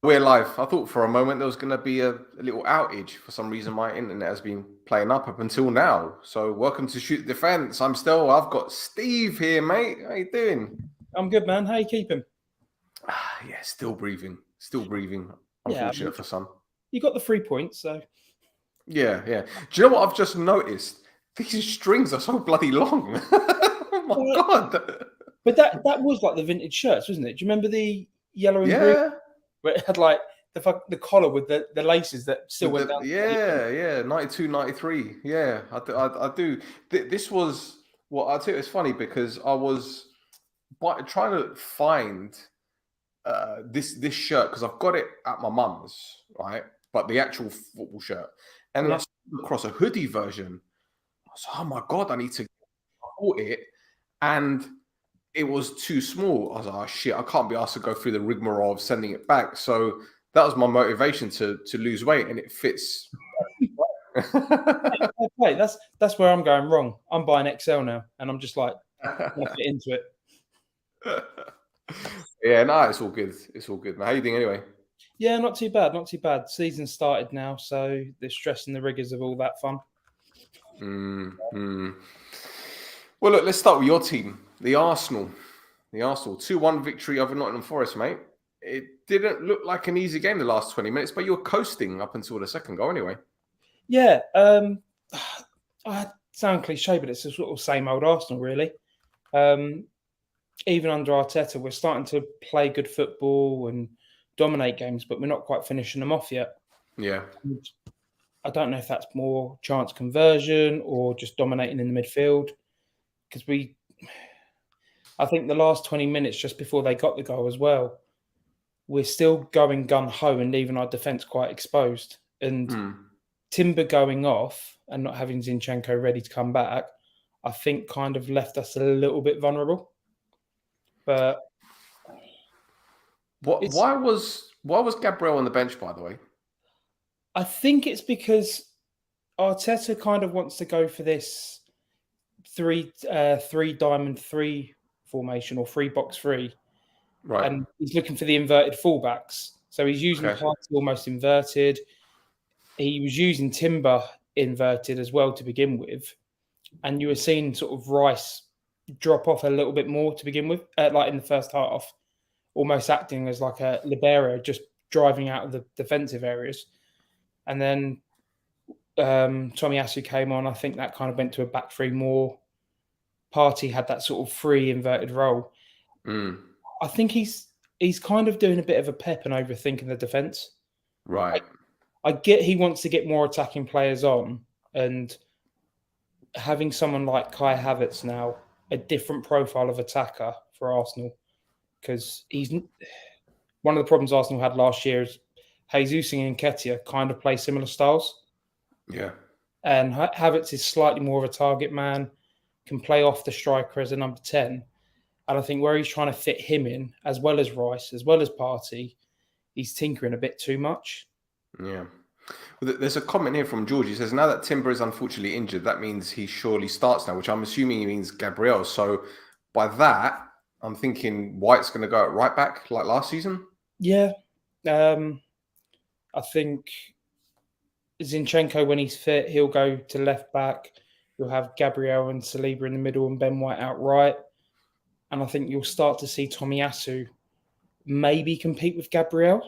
We're live. I thought for a moment there was going to be a little outage. For some reason, my internet has been playing up until now. So, welcome to Shoot Defense. I've got Steve here, mate. How you doing? I'm good, man. How you keeping? Yeah, still breathing. Yeah, Unfortunate for some. You got the 3 points, so Yeah. Do you know what I've just noticed? These strings are so bloody long. Oh my god. But that was like the vintage shirts, wasn't it? Do you remember the yellow and green where it had like the collar with the laces that still went down? Yeah, 92, 93. Yeah, I do. This was what I tell you. It's funny because I was trying to find this shirt because I've got it at my mum's, right? But the actual football shirt, and then I stumbled across a hoodie version. I was like, oh my god, I need to bought it, and it was too small. I was like, oh shit, I can't be asked to go through the rigmarole of sending it back. So that was my motivation to lose weight, and it fits. Wait, that's where I'm going wrong. I'm buying XL now, and I'm just like fit into it. Yeah, no, it's all good. It's all good, man. How you doing anyway? Yeah, not too bad. Not too bad. Season started now, so the stress and the rigors of all that fun. Well, look, let's start with your team, the Arsenal. The Arsenal 2-1 victory over Nottingham Forest, mate. It didn't look like an easy game the last 20 minutes, but you were coasting up until the second goal anyway. Yeah, I sound cliche, but it's the sort of same old Arsenal, really. Even under Arteta, we're starting to play good football and dominate games, but we're not quite finishing them off yet. Yeah. And I don't know if that's more chance conversion or just dominating in the midfield. Because I think the last 20 minutes just before they got the goal as well, we're still going gun-ho and leaving our defence quite exposed. And Timber going off and not having Zinchenko ready to come back, I think kind of left us a little bit vulnerable. But why was Gabriel on the bench, by the way? I think it's because Arteta kind of wants to go for this 3-diamond-3 formation or 3-box-3, right? And he's looking for the inverted fullbacks. So he's using Partey almost inverted. He was using Timber inverted as well to begin with, and you were seeing sort of Rice drop off a little bit more to begin with, like in the first half, almost acting as like a libero, just driving out of the defensive areas. And then Tomiyasu came on. I think that kind of went to a back three more. Partey had that sort of free inverted role. I think he's kind of doing a bit of a pep and overthinking the defence. Right. I get he wants to get more attacking players on, and having someone like Kai Havertz now, a different profile of attacker for Arsenal, because he's one of the problems Arsenal had last year is Jesus and Nketiah kind of play similar styles. Yeah. And Havertz is slightly more of a target man, can play off the striker as a number 10. And I think where he's trying to fit him in, as well as Rice, as well as Partey, he's tinkering a bit too much. Yeah. Well, there's a comment here from George. He says, now that Timber is unfortunately injured, that means he surely starts now, which I'm assuming he means Gabriel. So by that, I'm thinking White's going to go at right back like last season? Yeah. I think Zinchenko, when he's fit, he'll go to left back. You'll have Gabriel and Saliba in the middle and Ben White out right. And I think you'll start to see Tomiyasu maybe compete with Gabriel.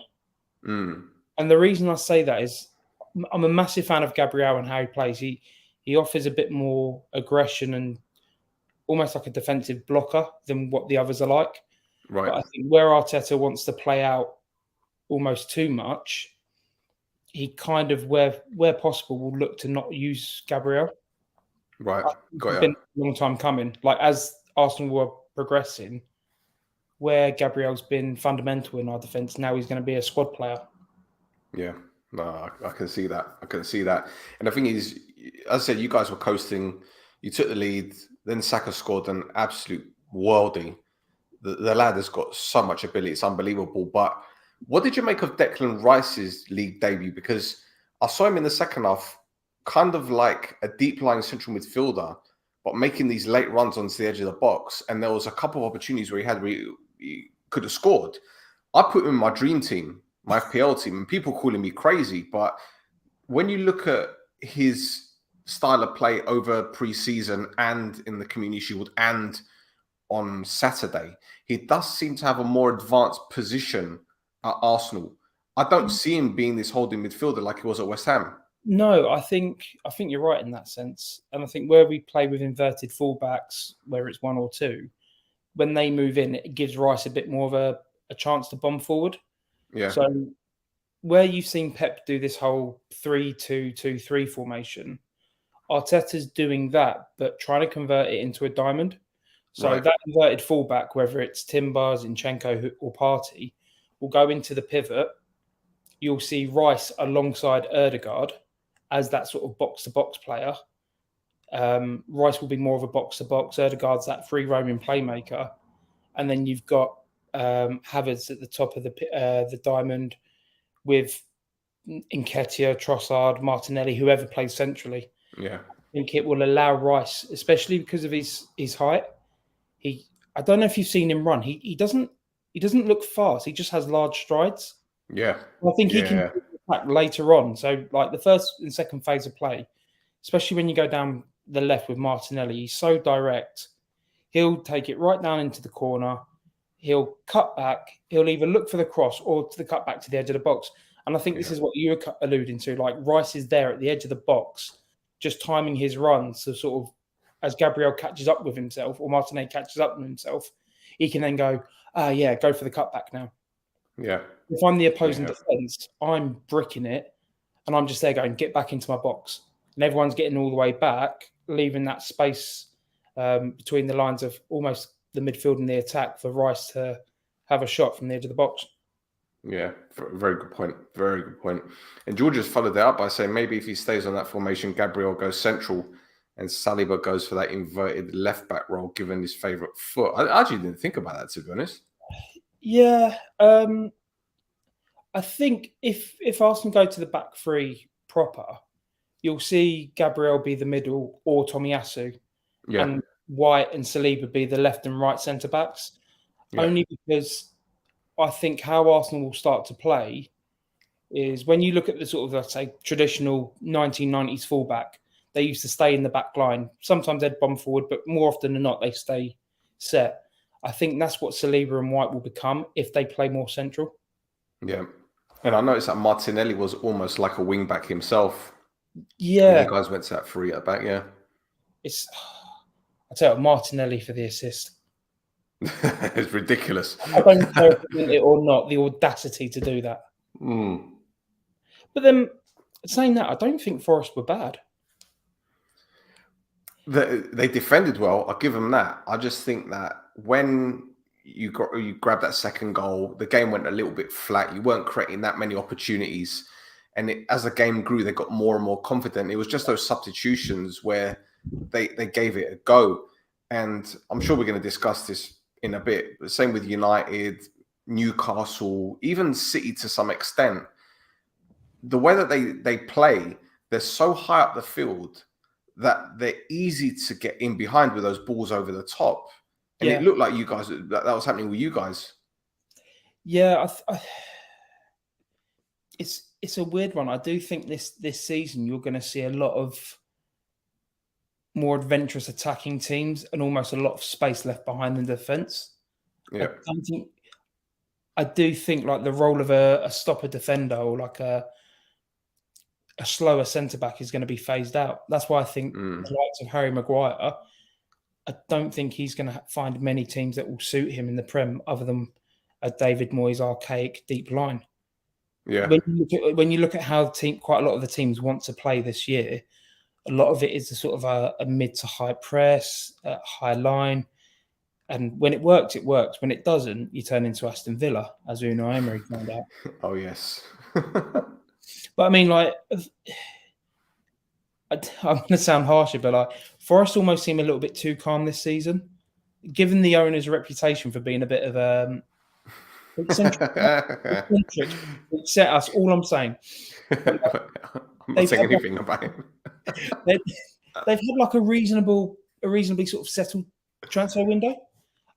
And the reason I say that is I'm a massive fan of Gabriel and how he plays. He offers a bit more aggression and almost like a defensive blocker than what the others are like. Right. But I think where Arteta wants to play out almost too much, he kind of, where possible, will look to not use Gabriel. Right. It's been a long time coming. Like, as Arsenal were progressing, where Gabriel's been fundamental in our defence, now he's going to be a squad player. Yeah. No, I can see that. And the thing is, as I said, you guys were coasting. You took the lead. Then Saka scored an absolute worldie. The lad has got so much ability. It's unbelievable. But what did you make of Declan Rice's league debut? Because I saw him in the second half, kind of like a deep-lying central midfielder, but making these late runs onto the edge of the box. And there was a couple of opportunities where he could have scored. I put him in my dream team. my FPL team, and people calling me crazy, but when you look at his style of play over pre-season and in the Community Shield and on Saturday, he does seem to have a more advanced position at Arsenal. I don't see him being this holding midfielder like he was at West Ham. No, I think you're right in that sense. And I think where we play with inverted fullbacks, where it's 1 or 2, when they move in, it gives Rice a bit more of a chance to bomb forward. Yeah. So where you've seen Pep do this whole 3-2-2-3 formation, Arteta's doing that, but trying to convert it into a diamond. So that inverted fullback, whether it's Timber, Zinchenko or Partey, will go into the pivot. You'll see Rice alongside Ødegaard as that sort of box-to-box player. Rice will be more of a box-to-box. Ødegaard's that free roaming playmaker. And then you've got Havertz at the top of the diamond with Nketiah, Trossard, Martinelli, whoever plays centrally. Yeah. I think it will allow Rice, especially because of his height. I don't know if you've seen him run. He doesn't look fast. He just has large strides. Yeah. I think he can attack later on. So, like the first and second phase of play, especially when you go down the left with Martinelli, he's so direct. He'll take it right down into the corner. He'll cut back. He'll either look for the cross or to the cut back to the edge of the box. And I think this is what you were alluding to. Like Rice is there at the edge of the box, just timing his run. So sort of as Gabriel catches up with himself or Martinelli catches up with himself, he can then go, go for the cutback now. Yeah. If I'm the opposing defence, I'm bricking it and I'm just there going, get back into my box. And everyone's getting all the way back, leaving that space between the lines of almost the midfield and the attack for Rice to have a shot from the edge of the box. Yeah, very good point. Very good point. And George has followed that up by saying maybe if he stays on that formation, Gabriel goes central and Saliba goes for that inverted left-back role, given his favourite foot. I actually didn't think about that, to be honest. Yeah. I think if Arsenal go to the back three proper, you'll see Gabriel be the middle or Tomiyasu. Yeah. And White and Saliba be the left and right centre-backs. Yeah. Only because I think how Arsenal will start to play is when you look at the sort of, let's say, traditional 1990s fullback, they used to stay in the back line. Sometimes they'd bomb forward, but more often than not, they stay set. I think that's what Saliba and White will become if they play more central. Yeah. And I noticed that Martinelli was almost like a wing-back himself. Yeah. You guys went to that three at back, yeah. I tell you, Martinelli for the assist. It's ridiculous. I don't know if it or not, the audacity to do that. Mm. But then, saying that, I don't think Forest were bad. They defended well. I'll give them that. I just think that when you grabbed that second goal, the game went a little bit flat. You weren't creating that many opportunities. And as the game grew, they got more and more confident. It was just those substitutions where they gave it a go. And I'm sure we're going to discuss this in a bit. The same with United, Newcastle, even City to some extent. The way that they play, they're so high up the field that they're easy to get in behind with those balls over the top. And it looked like you guys, that was happening with you guys. Yeah, it's a weird one. I do think this season you're going to see a lot of more adventurous attacking teams and almost a lot of space left behind in defence. Yeah. I do think like the role of a stopper defender or like a slower centre-back is going to be phased out. That's why I think the likes of Harry Maguire, I don't think he's going to find many teams that will suit him in the Prem other than a David Moyes archaic deep line. Yeah. When you look at how quite a lot of the teams want to play this year, a lot of it is a sort of a mid to high press, high line. And when it works, it works. When it doesn't, you turn into Aston Villa, as Unai Emery found out. Oh, yes. But I mean, like, I'm going to sound harsher, but like, Forest almost seem a little bit too calm this season, given the owner's reputation for being a bit of eccentric. Set us. All I'm saying. I'm not saying anything about him. They've had like a reasonably sort of settled transfer window.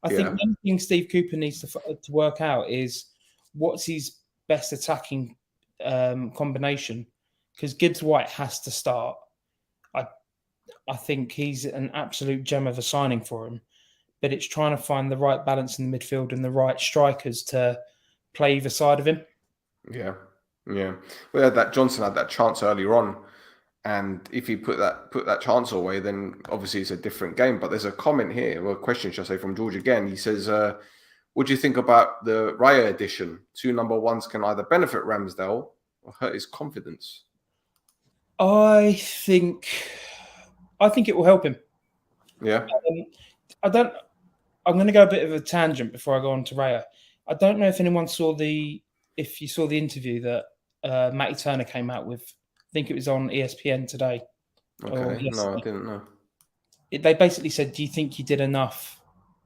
I think one thing Steve Cooper needs to work out is what's his best attacking combination, because Gibbs White has to start. I think he's an absolute gem of a signing for him, but it's trying to find the right balance in the midfield and the right strikers to play either side of him. Yeah. Well, that Johnson had that chance earlier on, and if he put that chance away, then obviously it's a different game. But there's a comment here, or a question, should I say, from George again. He says, "What do you think about the Raya addition? 2 number ones can either benefit Ramsdale or hurt his confidence." I think it will help him. Yeah. I'm going to go a bit of a tangent before I go on to Raya. I don't know if anyone if you saw the interview that Matty Turner came out with. I think it was on ESPN today. Okay. No, I didn't know. They basically said, "Do you think you did enough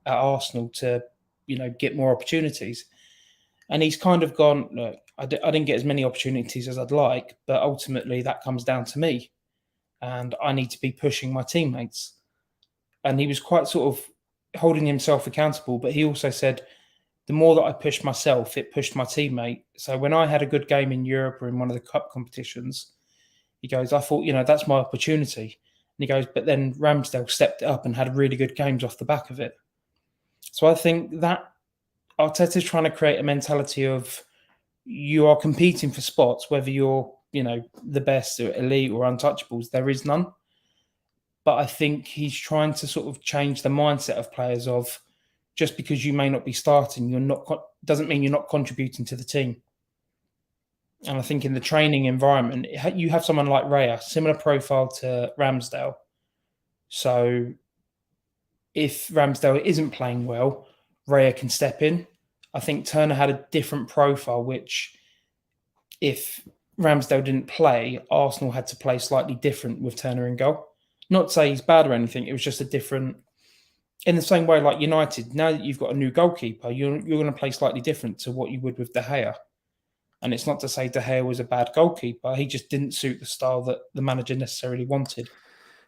at Arsenal to, get more opportunities?" And he's kind of gone, "Look, I didn't get as many opportunities as I'd like, but ultimately that comes down to me, and I need to be pushing my teammates." And he was quite sort of holding himself accountable, but he also said, the more that I pushed myself, it pushed my teammate. So when I had a good game in Europe or in one of the cup competitions, he goes, I thought, that's my opportunity. And he goes, but then Ramsdale stepped it up and had really good games off the back of it. So I think that Arteta's trying to create a mentality of you are competing for spots, whether you're, the best or elite or untouchables, there is none. But I think he's trying to sort of change the mindset of players of just because you may not be starting, doesn't mean you're not contributing to the team. And I think in the training environment, you have someone like Raya, similar profile to Ramsdale. So if Ramsdale isn't playing well, Raya can step in. I think Turner had a different profile, which if Ramsdale didn't play, Arsenal had to play slightly different with Turner in goal. Not to say he's bad or anything. It was just a different, in the same way like United, now that you've got a new goalkeeper, you're going to play slightly different to what you would with De Gea. And it's not to say De Gea was a bad goalkeeper. He just didn't suit the style that the manager necessarily wanted.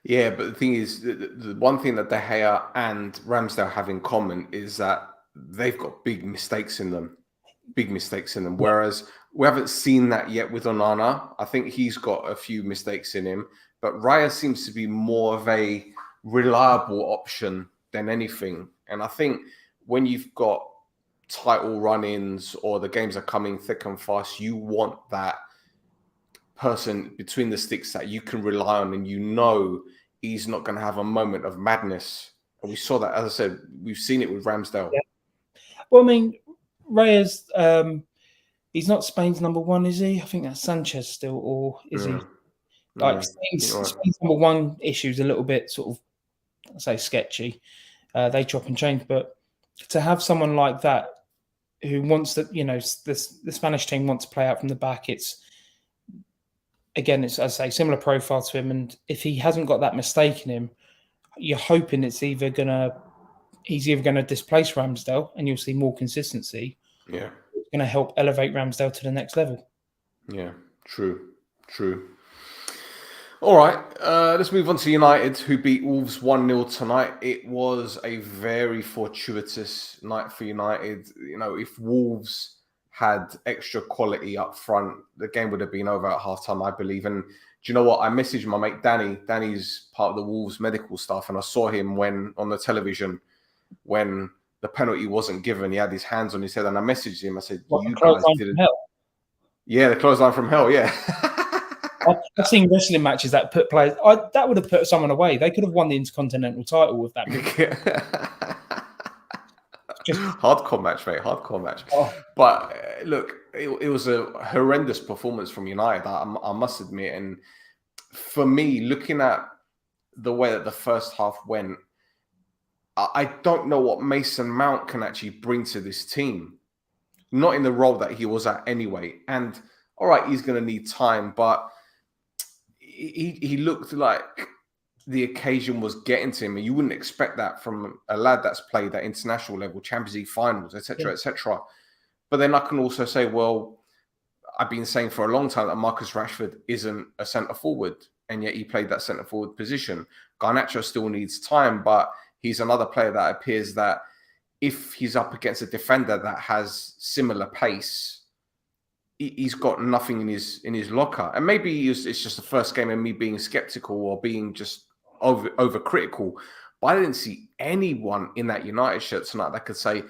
Yeah, but the thing is, the one thing that De Gea and Ramsdale have in common is that they've got big mistakes in them. Whereas we haven't seen that yet with Onana. I think he's got a few mistakes in him. But Raya seems to be more of a reliable option than anything. And I think when you've got title run-ins or the games are coming thick and fast, you want that person between the sticks that you can rely on, and he's not going to have a moment of madness. And we saw that, as I said, we've seen it with Ramsdale. Yeah. Well, I mean, Raya's, he's not Spain's number one, is he? I think that's Sanchez still, or is he? Like Spain's number one issue is a little bit sort of, I say, sketchy. They chop and change, but to have someone like that who wants to, the Spanish team wants to play out from the back, it's as I say, similar profile to him. And if he hasn't got that mistake in him, you're hoping he's either going to displace Ramsdale and you'll see more consistency. Yeah. It's going to help elevate Ramsdale to the next level. Yeah, true. All right, let's move on to United, who beat Wolves 1-0 tonight. It was a very fortuitous night for United. If Wolves had extra quality up front, the game would have been over at halftime, I believe. And do you know what? I messaged my mate Danny. Danny's part of the Wolves medical staff, and I saw him on the television when the penalty wasn't given. He had his hands on his head, and I messaged him. I said, "You guys didn't." Yeah, the clothesline from hell. Yeah. I've seen wrestling matches that put players. That would have put someone away. They could have won the Intercontinental title with that. Hardcore match, mate. Hardcore match. Oh. But look, it was a horrendous performance from United, I must admit. And for me, looking at the way that the first half went, I don't know what Mason Mount can actually bring to this team. Not in the role that he was at anyway. And all right, he's going to need time, but he looked like the occasion was getting to him, and you wouldn't expect that from a lad that's played at international level, Champions League finals, etc., etc. But then I can also say, well, I've been saying for a long time that Marcus Rashford isn't a centre forward, and yet he played that centre forward position. Garnacho still needs time, but he's another player that appears that if he's up against a defender that has similar pace, he's got nothing in his locker, and maybe it's just the first game and me being skeptical or being just overcritical. But I didn't see anyone in that United shirt tonight that could say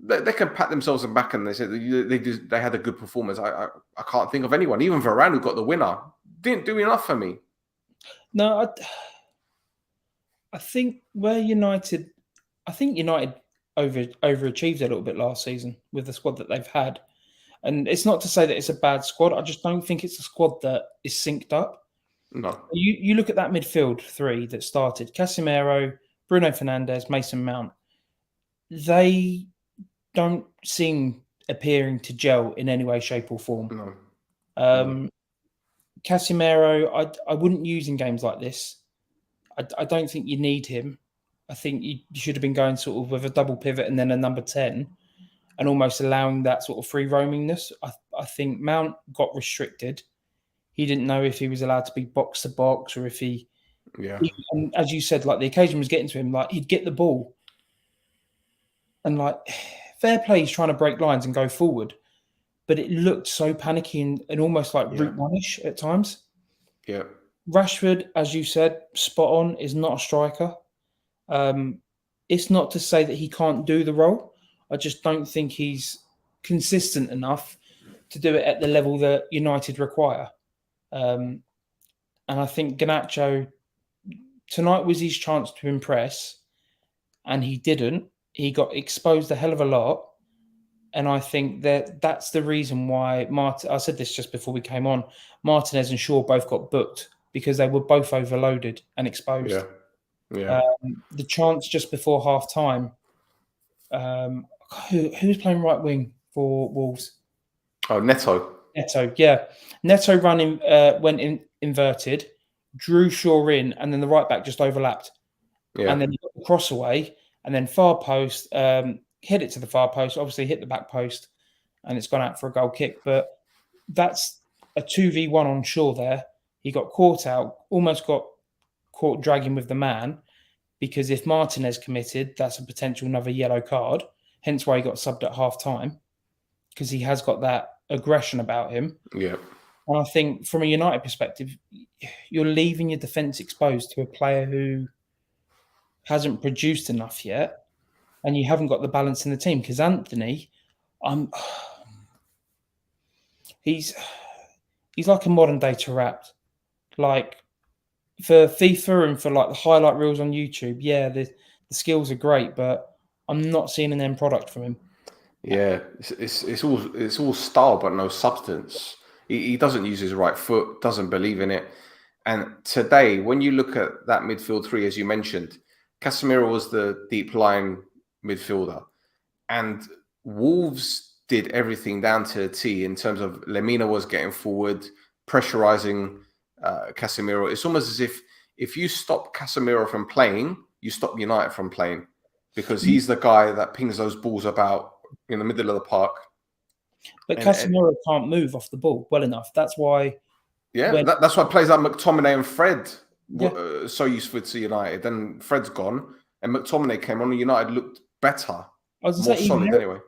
they can pat themselves on the back and they said they had a good performance. I can't think of anyone. Even Varane, who got the winner, didn't do enough for me. No, I think United overachieved a little bit last season with the squad that they've had. And it's not to say that it's a bad squad. I just don't think it's a squad that is synced up. No. You look at that midfield three that started: Casemiro, Bruno Fernandes, Mason Mount. They don't seem appearing to gel in any way, shape, or form. No. Casemiro, I wouldn't use in games like this. I don't think you need him. I think you should have been going sort of with a double pivot and then a number 10 and almost allowing that sort of free roamingness. I think Mount got restricted. He didn't know if he was allowed to be box to box or if he... Yeah. And as you said, like the occasion was getting to him, like he'd get the ball and like fair play, he's trying to break lines and go forward. But it looked so panicky and almost like Route 1-ish at times. Yeah. Rashford, as you said, spot on, is not a striker. It's not to say that he can't do the role. I just don't think he's consistent enough to do it at the level that United require. And I think Garnacho, tonight was his chance to impress, and he didn't. He got exposed a hell of a lot. And I think that's the reason why I said this just before we came on, Martinez and Shaw both got booked because they were both overloaded and exposed. Yeah. The chance just before half time, who was playing right wing for Wolves? Oh, Neto, yeah. Neto went in inverted, drew Shaw in, and then the right back just overlapped. Yeah. And then he got the cross away, and then far post, hit it to the far post, obviously hit the back post, and it's gone out for a goal kick. But that's a 2v1 on Shaw there. He got caught out, almost got caught dragging with the man, because if Martinez committed, that's a potential another yellow card. Hence why he got subbed at half time, because he has got that aggression about him. Yeah. And I think from a United perspective, you're leaving your defence exposed to a player who hasn't produced enough yet, and you haven't got the balance in the team. Because Anthony, he's like a modern day Taarabt. Like for FIFA and for like the highlight reels on YouTube, yeah, the skills are great, but I'm not seeing an end product from him. Yeah, it's all style but no substance. He doesn't use his right foot, doesn't believe in it. And today, when you look at that midfield three, as you mentioned, Casemiro was the deep line midfielder, and Wolves did everything down to a T in terms of Lemina was getting forward, pressurizing Casemiro. It's almost as if you stop Casemiro from playing, you stop United from playing, because he's the guy that pings those balls about in the middle of the park. But Casemiro can't move off the ball well enough. That's why. Yeah, that's why players like McTominay and Fred were so useful to United. Then Fred's gone, and McTominay came on, and United looked better. I was more solid anyway.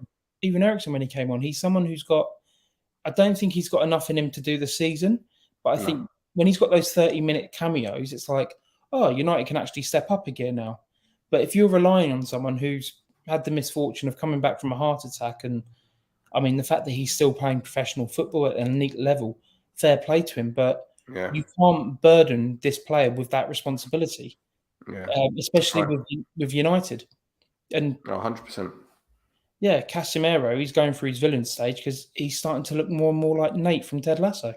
Even Eriksen, when he came on, he's someone who's got. I don't think he's got enough in him to do the season, but I think when he's got those 30-minute cameos, it's like, oh, United can actually step up again now. But if you're relying on someone who's had the misfortune of coming back from a heart attack, and I mean the fact that he's still playing professional football at an elite level, fair play to him. But you can't burden this player with that responsibility, especially with United. And 100%. Yeah, Casemiro, he's going through his villain stage because he's starting to look more and more like Nate from Ted Lasso.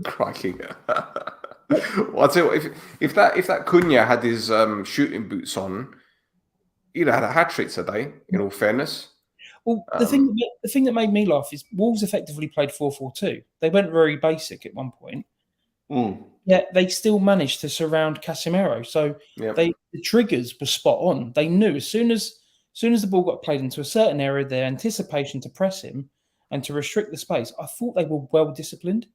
Crikey. Well, I'll tell you what, if that Cunha had his shooting boots on, he'd have had a hat trick today, in all fairness. Well, the thing that made me laugh is Wolves effectively played 4-4-2. They went very basic at one point. Yet they still managed to surround Casemiro. So the triggers were spot on. They knew as soon as the ball got played into a certain area, their anticipation to press him and to restrict the space, I thought they were well disciplined.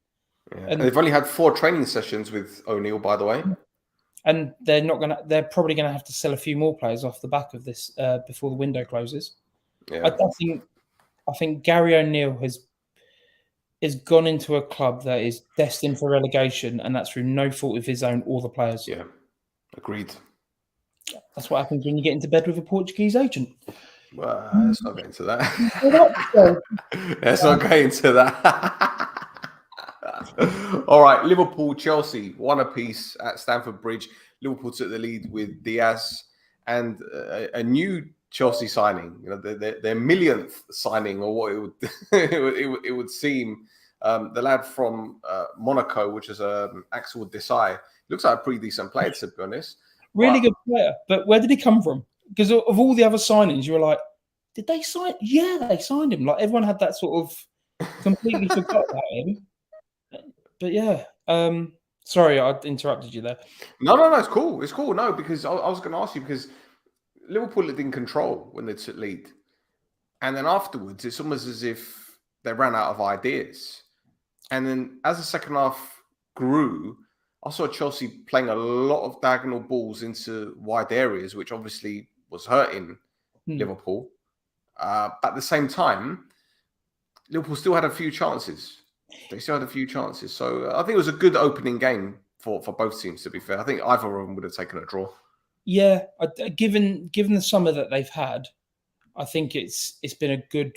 Yeah. And they've only had 4 training sessions with O'Neill, by the way. And they're probably gonna have to sell a few more players off the back of this before the window closes. Yeah. I think Gary O'Neill has has gone into a club that is destined for relegation, and that's through no fault of his own or the players. Yeah, agreed. That's what happens when you get into bed with a Portuguese agent. Well, let's not get into that. Let's not get into that. All right, Liverpool, Chelsea, 1 apiece at Stamford Bridge. Liverpool took the lead with Diaz and a new Chelsea signing. You know, their millionth signing, or what it would seem. The lad from Monaco, which is Axel Desai, looks like a pretty decent player, to be honest. Really good player, but where did he come from? Because of all the other signings, you were like, did they sign? Yeah, they signed him. Like everyone had that sort of completely forgot about him. But yeah, sorry, I interrupted you there. No, it's cool. It's cool. No, because I was going to ask you, because Liverpool looked in control when they took lead, and then afterwards, it's almost as if they ran out of ideas. And then as the second half grew, I saw Chelsea playing a lot of diagonal balls into wide areas, which obviously was hurting Liverpool. But at the same time, Liverpool still had a few chances. They still had a few chances. So I think it was a good opening game for both teams, to be fair. I think either of them would have taken a draw. Yeah, given the summer that they've had, I think it's been a good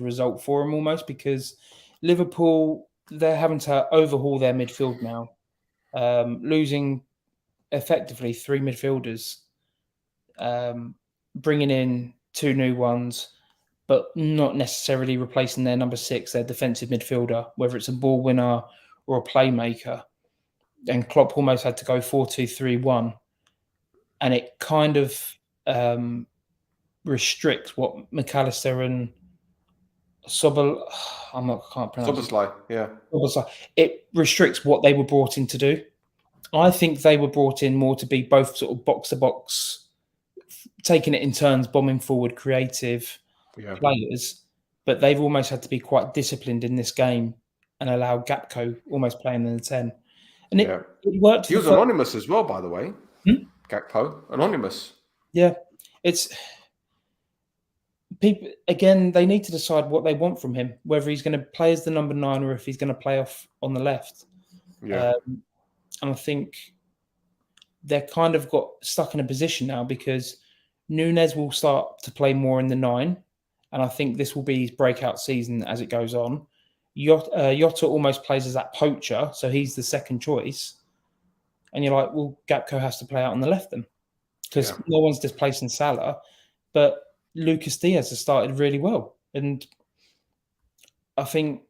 result for them almost, because Liverpool, they're having to overhaul their midfield now, losing effectively 3 midfielders, bringing in 2 new ones, but not necessarily replacing their number 6, their defensive midfielder, whether it's a ball winner or a playmaker. And Klopp almost had to go 4-2-3-1, and it kind of restricts what McAllister and can't pronounce Szoboszlai, yeah. Szoboszlai. It restricts what they were brought in to do. I think they were brought in more to be both sort of box to box, taking it in turns, bombing forward, creative players. But they've almost had to be quite disciplined in this game and allow Gakpo almost playing in the 10. And it worked. He was anonymous as well, by the way. Gakpo, anonymous. Yeah, it's people again. They need to decide what they want from him, whether he's going to play as the number 9 or if he's going to play off on the left. Yeah, and I think they're kind of got stuck in a position now, because Núñez will start to play more in the 9, and I think this will be his breakout season as it goes on. Jota almost plays as that poacher, so he's the second choice. And you're like, well, Gakpo has to play out on the left then, because no one's displacing Salah. But Lucas Diaz has started really well. And I think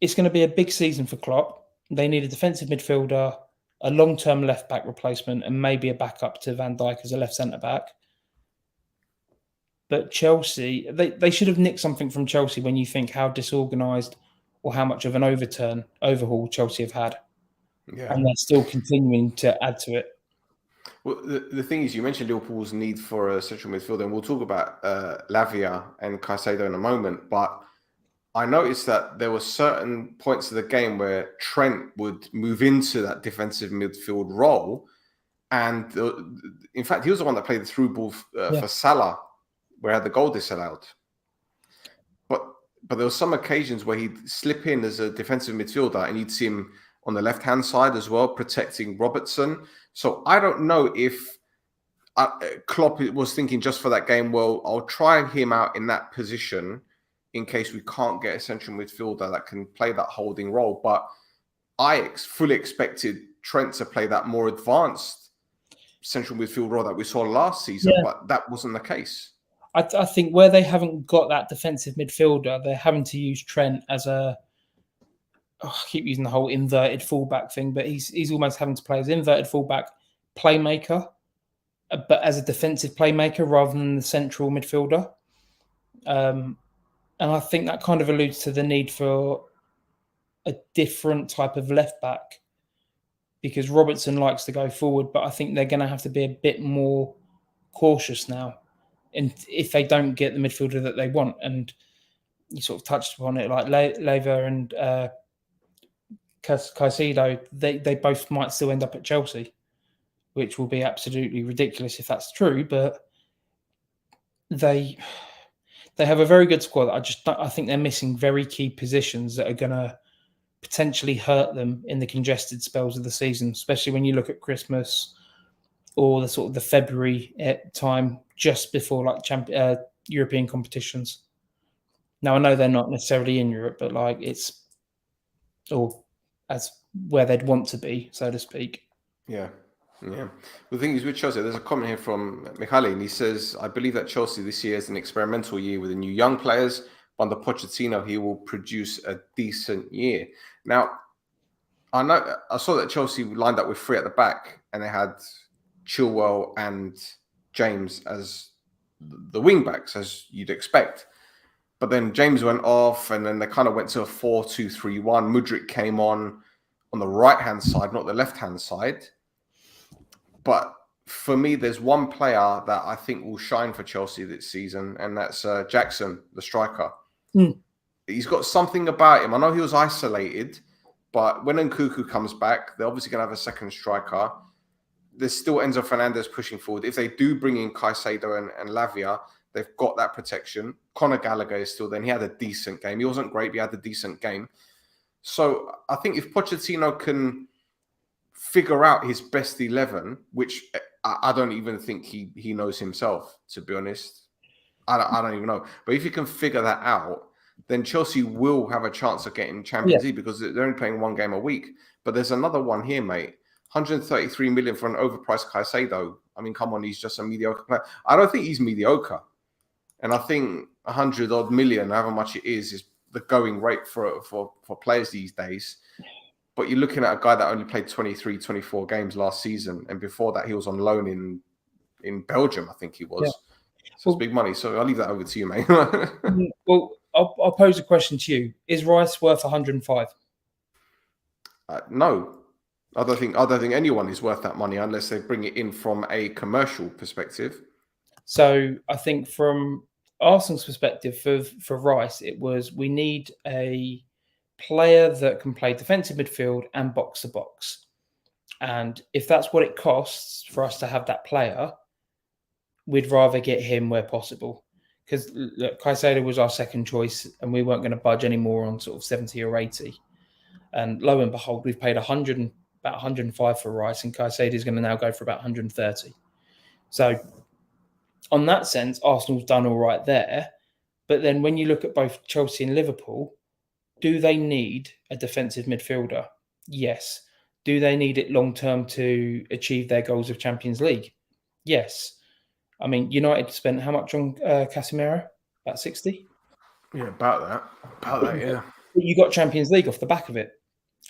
it's going to be a big season for Klopp. They need a defensive midfielder, a long-term left-back replacement, and maybe a backup to Van Dijk as a left centre-back. But Chelsea, they should have nicked something from Chelsea when you think how disorganised or how much of an overhaul Chelsea have had. Yeah. And they're still continuing to add to it. Well, the thing is, you mentioned Liverpool's need for a central midfielder, and we'll talk about Lavia and Caicedo in a moment. But I noticed that there were certain points of the game where Trent would move into that defensive midfield role. And in fact, he was the one that played the through ball for Salah, where he had the goal disallowed. But there were some occasions where he'd slip in as a defensive midfielder, and you'd see him on the left-hand side as well, protecting Robertson. So I don't know if Klopp was thinking just for that game, well, I'll try him out in that position in case we can't get a central midfielder that can play that holding role. But I fully expected Trent to play that more advanced central midfield role that we saw last season, but that wasn't the case. I think where they haven't got that defensive midfielder, they're having to use Trent as a... I keep using the whole inverted fullback thing, but he's almost having to play as inverted fullback playmaker, but as a defensive playmaker rather than the central midfielder. And I think that kind of alludes to the need for a different type of left back, because Robertson likes to go forward, but I think they're going to have to be a bit more cautious now, and if they don't get the midfielder that they want. And you sort of touched upon it, like Leva and Caicedo, they both might still end up at Chelsea, which will be absolutely ridiculous if that's true. But they They have a very good squad. I think they're missing very key positions that are going to potentially hurt them in the congested spells of the season, especially when you look at Christmas or the sort of the February time just before like European competitions. Now I know they're not necessarily in Europe, but like it's all as where they'd want to be, so to speak. Yeah. Yeah. The thing is with Chelsea, there's a comment here from Michali, and he says, I believe that Chelsea this year is an experimental year with the new young players. But under Pochettino, he will produce a decent year. Now, I saw that Chelsea lined up with 3 at the back, and they had Chilwell and James as the wing backs, as you'd expect. But then James went off, and then they kind of went to a 4-2-3-1. Mudryk came on the right-hand side, not the left-hand side. But for me, there's one player that I think will shine for Chelsea this season, and that's Jackson, the striker. He's got something about him. I know he was isolated, but when Nkunku comes back, they're obviously going to have a second striker. There's still Enzo Fernandez pushing forward. If they do bring in Caicedo and Lavia, they've got that protection. Conor Gallagher is still there. He had a decent game. He wasn't great, but he had a decent game. So I think if Pochettino can figure out his best 11, which I don't even think he knows himself, to be honest. I don't even know. But if he can figure that out, then Chelsea will have a chance of getting Champions League because they're only playing 1 game a week. But there's another one here, mate. 133 million for an overpriced Caicedo. I mean, come on, he's just a mediocre player. I don't think he's mediocre. And I think 100 odd million, however much it is the going rate for players these days. But you're looking at a guy that only played 23, 24 games last season. And before that, he was on loan in Belgium, I think he was. Yeah. So it's big money. So I'll leave that over to you, mate. Well, I'll pose a question to you. Is Rice worth 105? No. I don't think anyone is worth that money unless they bring it in from a commercial perspective. So I think from Arsenal's perspective for Rice, it was we need a player that can play defensive midfield and box to box. And if that's what it costs for us to have that player, we'd rather get him where possible. Because look, Caicedo was our second choice and we weren't going to budge anymore on sort of 70 or 80. And lo and behold, we've paid about 105 for Rice, and Caicedo is going to now go for about 130. So on that sense, Arsenal's done all right there. But then when you look at both Chelsea and Liverpool, do they need a defensive midfielder? Yes. Do they need it long-term to achieve their goals of Champions League? Yes. I mean, United spent how much on Casemiro? About 60? Yeah, about that, yeah. You got Champions League off the back of it.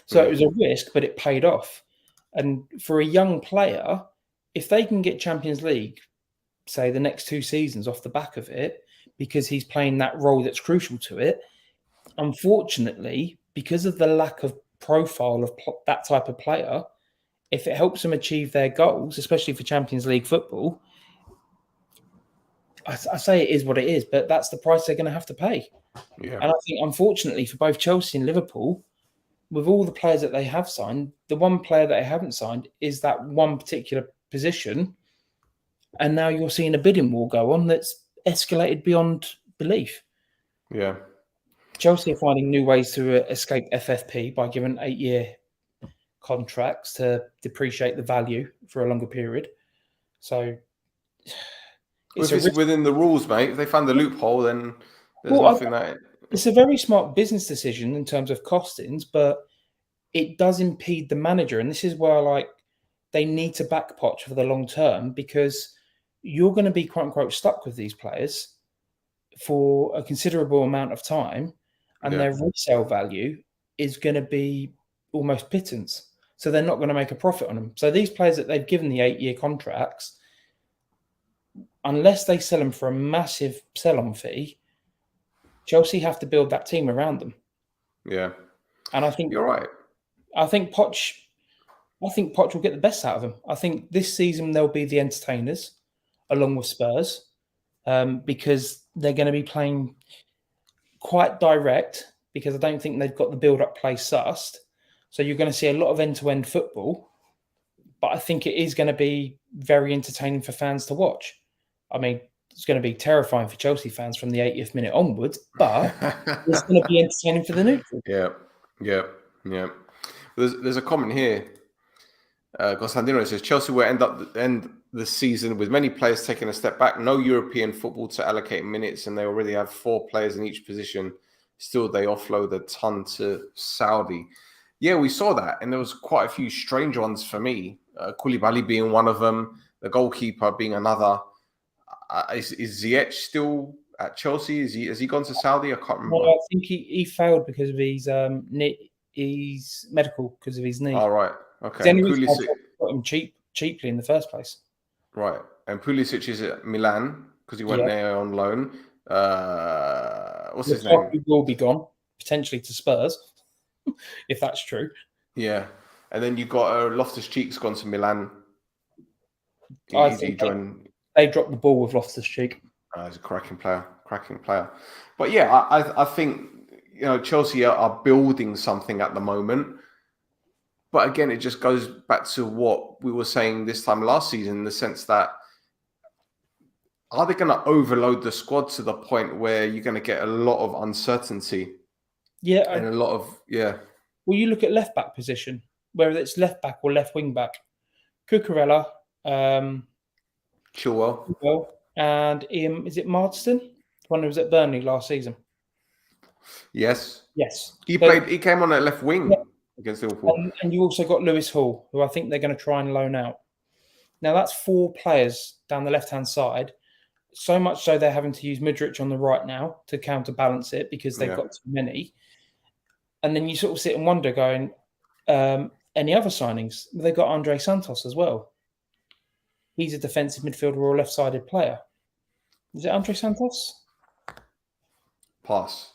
So it was a risk, but it paid off. And for a young player, if they can get Champions League, say the next 2 seasons off the back of it, because he's playing that role that's crucial to it, unfortunately, because of the lack of profile of that type of player, if it helps them achieve their goals, especially for Champions League football, I say it is what it is, but that's the price they're going to have to pay. Yeah. And I think, unfortunately, for both Chelsea and Liverpool, with all the players that they have signed, the one player that they haven't signed is that one particular position. And now you're seeing a bidding war go on that's escalated beyond belief. Yeah. Chelsea are finding new ways to escape FFP by giving 8-year contracts to depreciate the value for a longer period. So it's within the rules, mate. If they found the loophole, then there's nothing that... It's a very smart business decision in terms of costings, but it does impede the manager. And this is where they need to back Poch for the long term, because you're going to be, quote unquote, stuck with these players for a considerable amount of time, and their resale value is going to be almost pittance. So they're not going to make a profit on them. So these players that they've given the 8-year contracts, unless they sell them for a massive sell-on fee, Chelsea have to build that team around them. Yeah. And I think you're right. I think Poch will get the best out of them. I think this season they'll be the entertainers along with Spurs, because they're going to be playing quite direct, because I don't think they've got the build-up play sussed. So you're going to see a lot of end-to-end football, but I think it is going to be very entertaining for fans to watch. I mean, it's going to be terrifying for Chelsea fans from the 80th minute onwards, but it's going to be entertaining for the neutral. Yeah. There's a comment here. Constantino says Chelsea will end the season with many players taking a step back. No European football to allocate minutes, and they already have 4 players in each position. Still, they offload a ton to Saudi. Yeah, we saw that, and there was quite a few strange ones for me. Koulibaly being one of them, the goalkeeper being another. Is Ziyech still at Chelsea? Has he gone to Saudi? I can't remember. Well, I think he failed because of his medical, because of his knee. All right, okay. Pulisic got him cheaply in the first place. Right, and Pulisic is at Milan because he went there on loan. What's his name? He will be gone potentially to Spurs, if that's true. Yeah, and then you got Loftus-Cheek's gone to Milan. I think they dropped the ball with Loftus-Cheek. He's a cracking player. But yeah, I think Chelsea are building something at the moment. But again, it just goes back to what we were saying this time last season, in the sense that are they going to overload the squad to the point where you're going to get a lot of uncertainty? Yeah, and a lot of Well, you look at left back position, whether it's left back or left wing back. Cucurella, Chilwell, and Ian, is it Marsden? The one who was at Burnley last season. Yes. He came on at left wing against Liverpool. And you also got Lewis Hall, who I think they're going to try and loan out. Now that's 4 players down the left-hand side. So much so they're having to use Mudryk on the right now to counterbalance it because they've got too many. And then you sort of sit and wonder, going, any other signings? They've got Andre Santos as well. He's a defensive midfielder or a left-sided player. Is it Andre Santos? Pass.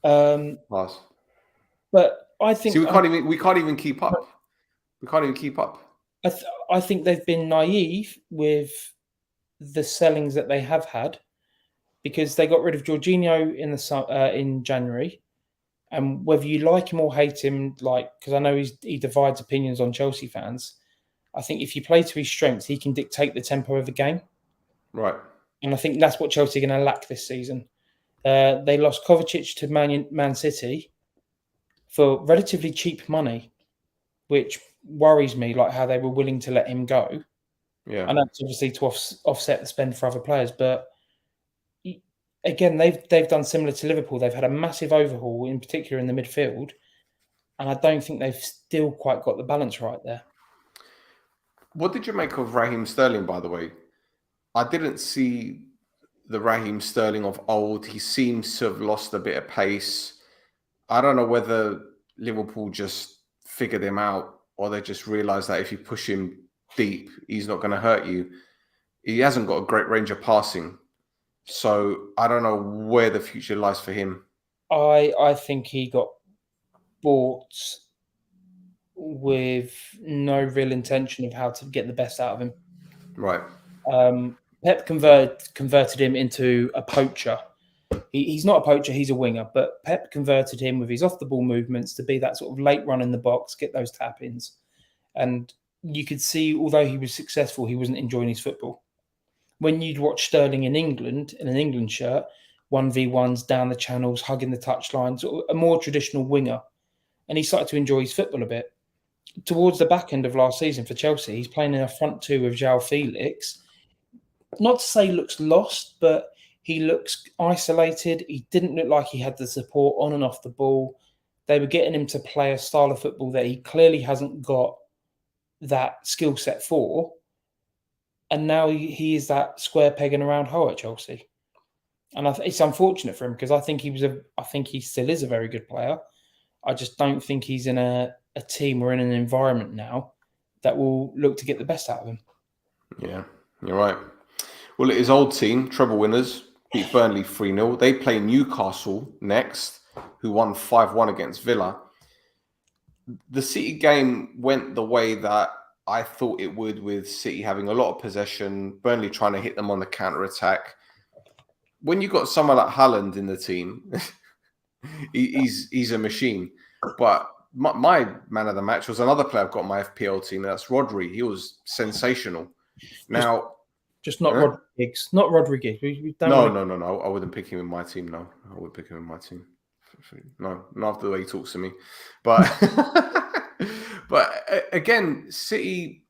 Pass. But I think we can't even keep up. We can't even keep up. I think they've been naive with the sellings that they have had, because they got rid of Jorginho in January, and whether you like him or hate him, because I know he divides opinions on Chelsea fans. I think if you play to his strengths, he can dictate the tempo of the game. Right. And I think that's what Chelsea are going to lack this season. They lost Kovacic to Man City for relatively cheap money, which worries me, like how they were willing to let him go. Yeah. And that's obviously to offset the spend for other players. But again, they've done similar to Liverpool. They've had a massive overhaul, in particular in the midfield. And I don't think they've still quite got the balance right there. What did you make of Raheem Sterling, by the way? I didn't see the Raheem Sterling of old. He seems to have lost a bit of pace. I don't know whether Liverpool just figured him out, or they just realised that if you push him deep, he's not going to hurt you. He hasn't got a great range of passing. So I don't know where the future lies for him. I think he got bought with no real intention of how to get the best out of him. Right. Pep converted him into a poacher. He's not a poacher, he's a winger, but Pep converted him with his off-the-ball movements to be that sort of late run in the box, get those tap-ins. And you could see, although he was successful, he wasn't enjoying his football. When you'd watch Sterling in England, in an England shirt, 1v1s down the channels, hugging the touchline, sort of a more traditional winger, and he started to enjoy his football a bit. Towards the back end of last season for Chelsea, he's playing in a front two with João Felix. Not to say looks lost, but he looks isolated. He didn't look like he had the support on and off the ball. They were getting him to play a style of football that he clearly hasn't got that skill set for. And now he is that square peg in a round hole at Chelsea. And it's unfortunate for him, because I think he still is a very good player. I just don't think he's in a team or in an environment now that will look to get the best out of him. Yeah, you're right. Well, his old team, treble winners, beat Burnley 3-0. They play Newcastle next, who won 5-1 against Villa. The City game went the way that I thought it would, with City having a lot of possession, Burnley trying to hit them on the counter-attack. When you got someone like Haaland in the team, he's a machine. But my man of the match was another player I've got on my FPL team, and that's Rodri. He was sensational. Now, Just not Rodriguez. Not Rodriguez. We don't No. I wouldn't pick him in my team. No, I would pick him in my team. No, not after the way he talks to me. But but again, City,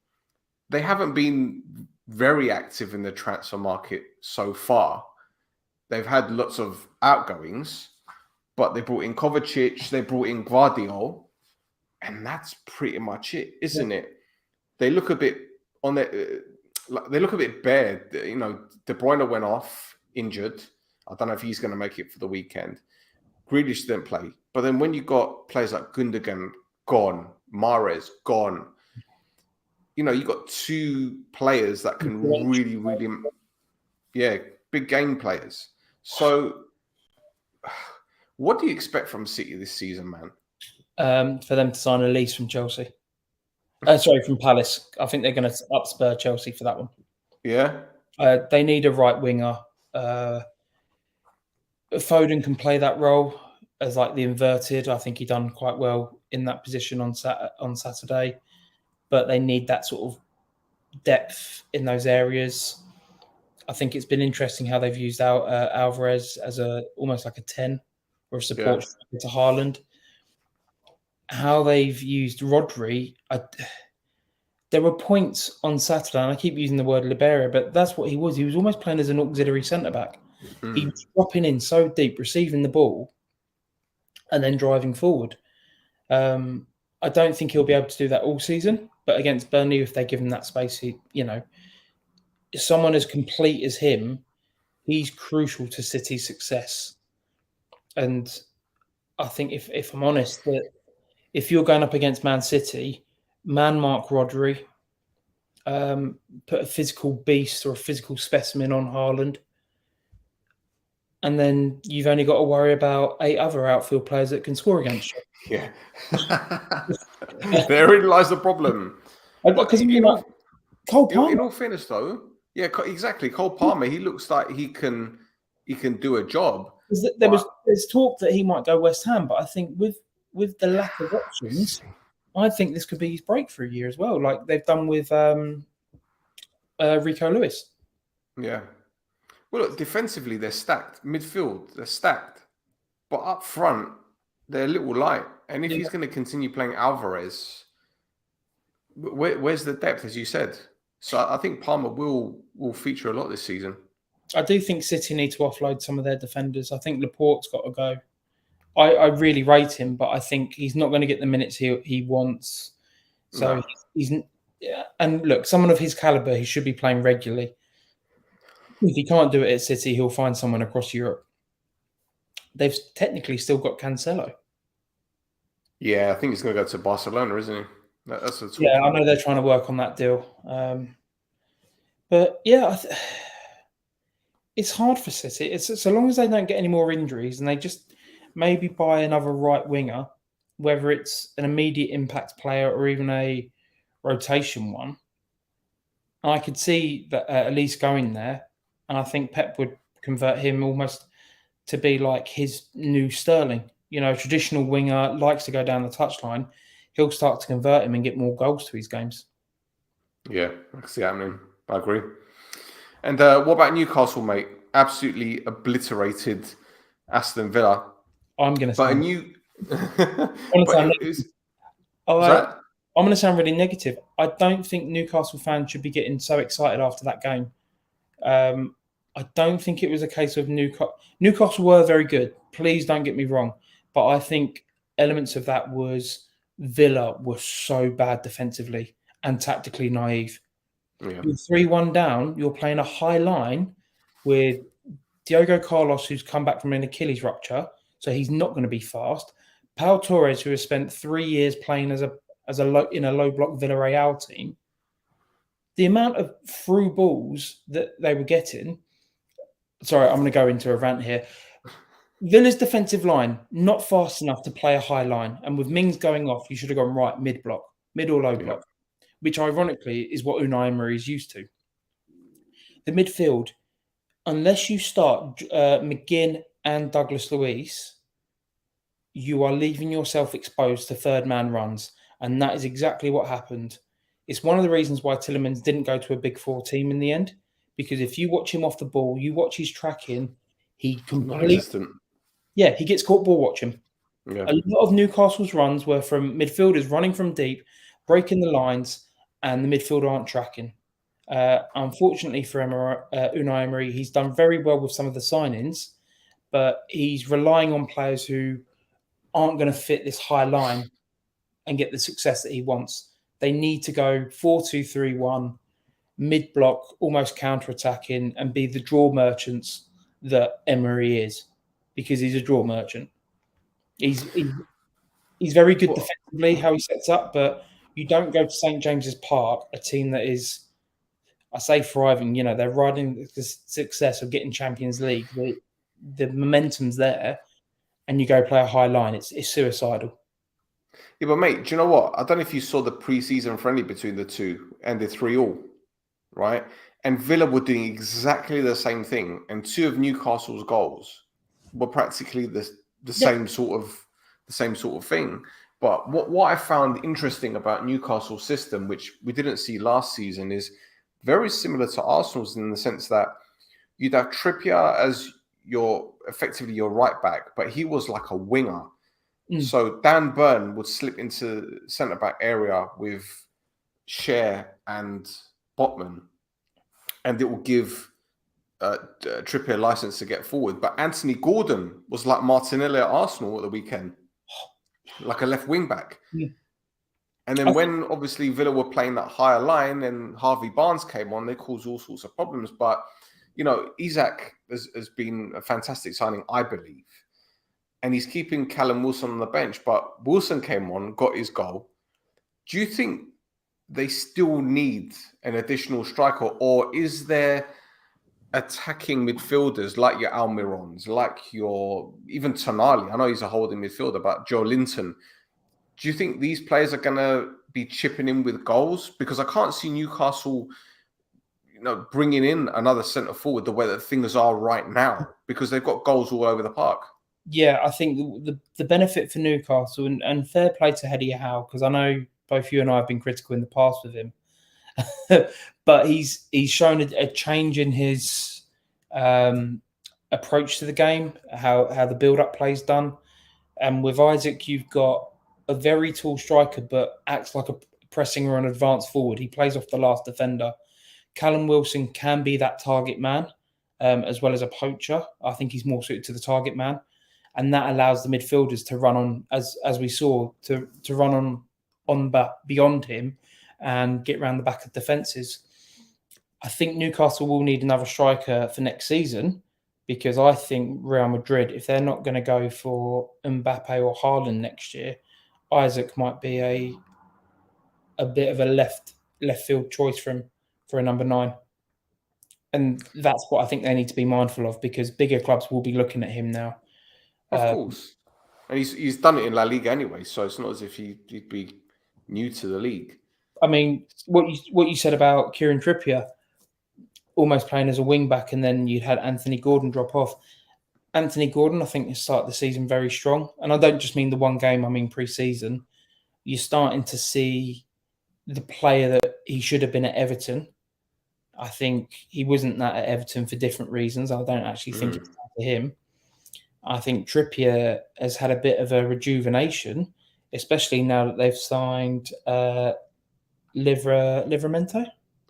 they haven't been very active in the transfer market so far. They've had lots of outgoings, but they brought in Kovacic, they brought in Guardiola, and that's pretty much it, isn't it? They look a bit on their. They look a bit bare. You know, De Bruyne went off injured. I don't know if he's going to make it for the weekend. Grealish didn't play. But then when you got players like Gundogan gone, Mahrez gone, you know, you got two players that can really, big game players. So what do you expect from City this season, man? For them to sign a lease from Chelsea. From Palace. I think they're going to upspur Chelsea for that one. Yeah. They need a right winger. Foden can play that role as like the inverted. I think he done quite well in that position on Saturday. But they need that sort of depth in those areas. I think it's been interesting how they've used Alvarez as almost like a 10 or a support to Haaland. How they've used Rodri, there were points on Saturday, and I keep using the word libero, but that's what he was. He was almost playing as an auxiliary centre-back. He was dropping in so deep, receiving the ball, and then driving forward. I don't think he'll be able to do that all season, but against Burnley, if they give him that space, someone as complete as him, he's crucial to City's success. And I think, if I'm honest, that if you're going up against Man City, man-mark Rodri, put a physical beast or a physical specimen on Haaland, and then you've only got to worry about 8 other outfield players that can score against you. Yeah. Therein lies the problem. Because Cole Palmer. In all fairness, though, yeah, exactly. Cole Palmer, he looks like he can do a job. There's talk that he might go West Ham, but I think with the lack of options, I think this could be his breakthrough year as well, like they've done with Rico Lewis. Yeah. Well, look, defensively, they're stacked. Midfield, they're stacked. But up front, they're a little light. And if he's going to continue playing Alvarez, where's the depth, as you said? So I think Palmer will feature a lot this season. I do think City need to offload some of their defenders. I think Laporte's got to go. I really rate him, but I think he's not going to get the minutes he wants. So he's and look, someone of his caliber, he should be playing regularly. If he can't do it at City, he'll find someone across Europe. They've technically still got Cancelo. Yeah, I think he's going to go to Barcelona, isn't he? That's I know they're trying to work on that deal. But yeah, it's hard for City. It's so long as they don't get any more injuries and they just maybe buy another right winger, whether it's an immediate impact player or even a rotation one. I could see that at least going there, and I think Pep would convert him almost to be like his new Sterling. You know, a traditional winger, likes to go down the touchline. He'll start to convert him and get more goals to his games. Yeah, I can see it happening. I agree. And what about Newcastle, mate? Absolutely obliterated Aston Villa. I'm going to say... I'm going to sound really negative. I don't think Newcastle fans should be getting so excited after that game. I don't think it was a case of Newcastle were very good. Please don't get me wrong. But I think elements of that was Villa were so bad defensively and tactically naive. Yeah. With 3-1 down, you're playing a high line with Diogo Carlos, who's come back from an Achilles rupture, so he's not going to be fast. Pau Torres, who has spent 3 years playing in a low block Villarreal team. The amount of through balls that they were getting. Sorry, I'm going to go into a rant here. Villa's defensive line, not fast enough to play a high line. And with Mings going off, you should have gone right mid-block, mid or low block, which ironically is what Unai Emery is used to. The midfield, unless you start McGinn and Douglas Luiz, you are leaving yourself exposed to third-man runs. And that is exactly what happened. It's one of the reasons why Tielemans didn't go to a Big Four team in the end, because if you watch him off the ball, you watch his tracking, he completely non-existent. Yeah, he gets caught ball watching. Yeah. A lot of Newcastle's runs were from midfielders running from deep, breaking the lines, and the midfielder aren't tracking. Unfortunately for Unai Emery, he's done very well with some of the signings, but he's relying on players who aren't going to fit this high line and get the success that he wants. They need to go 4-2-3-1, mid-block, almost counter-attacking, and be the draw merchants that Emery is, because he's a draw merchant. He's very good defensively, how he sets up, but you don't go to St. James's Park, a team that is, I say thriving, they're riding the success of getting Champions League. The momentum's there, and you go play a high line. It's suicidal. Yeah, but mate, do you know what? I don't know if you saw the pre-season friendly between the two, ended 3-3, right? And Villa were doing exactly the same thing, and two of Newcastle's goals were practically the same sort of thing. But what I found interesting about Newcastle's system, which we didn't see last season, is very similar to Arsenal's in the sense that you'd have Trippier as effectively your right back, but he was like a winger. So Dan Burn would slip into centre back area with Schär and Botman, and it will give Trippier license to get forward. But Anthony Gordon was like Martinelli at Arsenal at the weekend, like a left wing back. Yeah. And then when obviously Villa were playing that higher line and Harvey Barnes came on, they caused all sorts of problems. But, Isak has been a fantastic signing, I believe. And he's keeping Callum Wilson on the bench. But Wilson came on, got his goal. Do you think they still need an additional striker? Or is there attacking midfielders like your Almirons, like your even Tonali? I know he's a holding midfielder, but Joe Linton. Do you think these players are going to be chipping in with goals? Because I can't see Newcastle, bringing in another centre forward the way that things are right now, because they've got goals all over the park. Yeah, I think the benefit for Newcastle, and fair play to Eddie Howe, because I know both you and I have been critical in the past with him, but he's shown a change in his approach to the game, how the build-up play is done. And with Isak, you've got a very tall striker, but acts like a pressing or an advanced forward. He plays off the last defender. Callum Wilson can be that target man, as well as a poacher. I think he's more suited to the target man. And that allows the midfielders to run on, as we saw, to run on beyond him and get around the back of defences. I think Newcastle will need another striker for next season, because I think Real Madrid, if they're not going to go for Mbappe or Haaland next year, Isak might be a bit of a left field choice for a number 9. And that's what I think they need to be mindful of, because bigger clubs will be looking at him now. Of course. And he's done it in La Liga anyway, so it's not as if he'd be new to the league. I mean, what you said about Kieran Trippier almost playing as a wing back, and then you'd had Anthony Gordon drop off. Anthony Gordon, I think, has started the season very strong. And I don't just mean the one game, I mean pre-season. You're starting to see the player that he should have been at Everton. I think he wasn't that at Everton for different reasons. I don't actually think it's down to him. I think Trippier has had a bit of a rejuvenation, especially now that they've signed Livramento.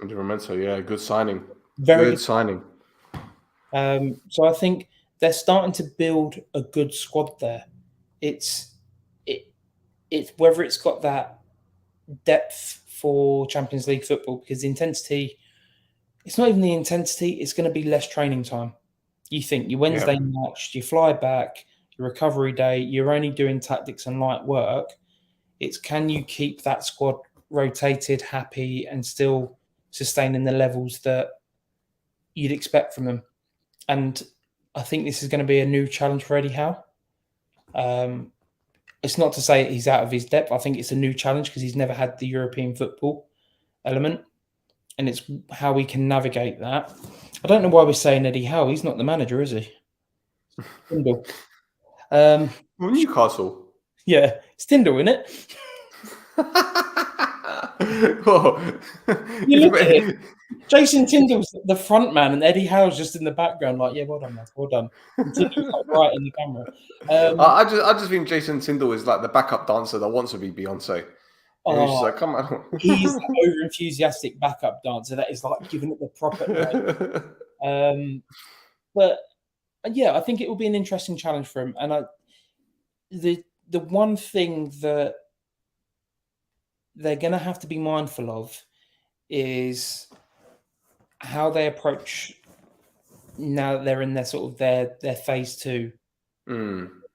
Livramento, yeah, good signing. Very good signing. So I think they're starting to build a good squad there. It's whether it's got that depth for Champions League football, because the intensity, it's not even the intensity, it's going to be less training time. You think your Wednesday match, you fly back, your recovery day, you're only doing tactics and light work. It's, can you keep that squad rotated, happy, and still sustaining the levels that you'd expect from them? And I think this is going to be a new challenge for Eddie Howe. It's not to say he's out of his depth. I think it's a new challenge because he's never had the European football element, and it's how we can navigate that. I don't know why we're saying Eddie Howe. He's not the manager, is he? Tyndall. Newcastle. Yeah, it's Tyndall, isn't it? Oh. You look at it. Jason Tyndall's the front man, and Eddie Howe's just in the background, like, yeah, well done, man, well done. And Tyndall's like right in the camera. I just think Jason Tyndall is like the backup dancer that wants to be Beyonce. Who's just like, come on. He's the over enthusiastic backup dancer that is like giving it the proper. But yeah, I think it will be an interesting challenge for him. And the one thing that they're going to have to be mindful of is how they approach now that they're in their sort of their phase two.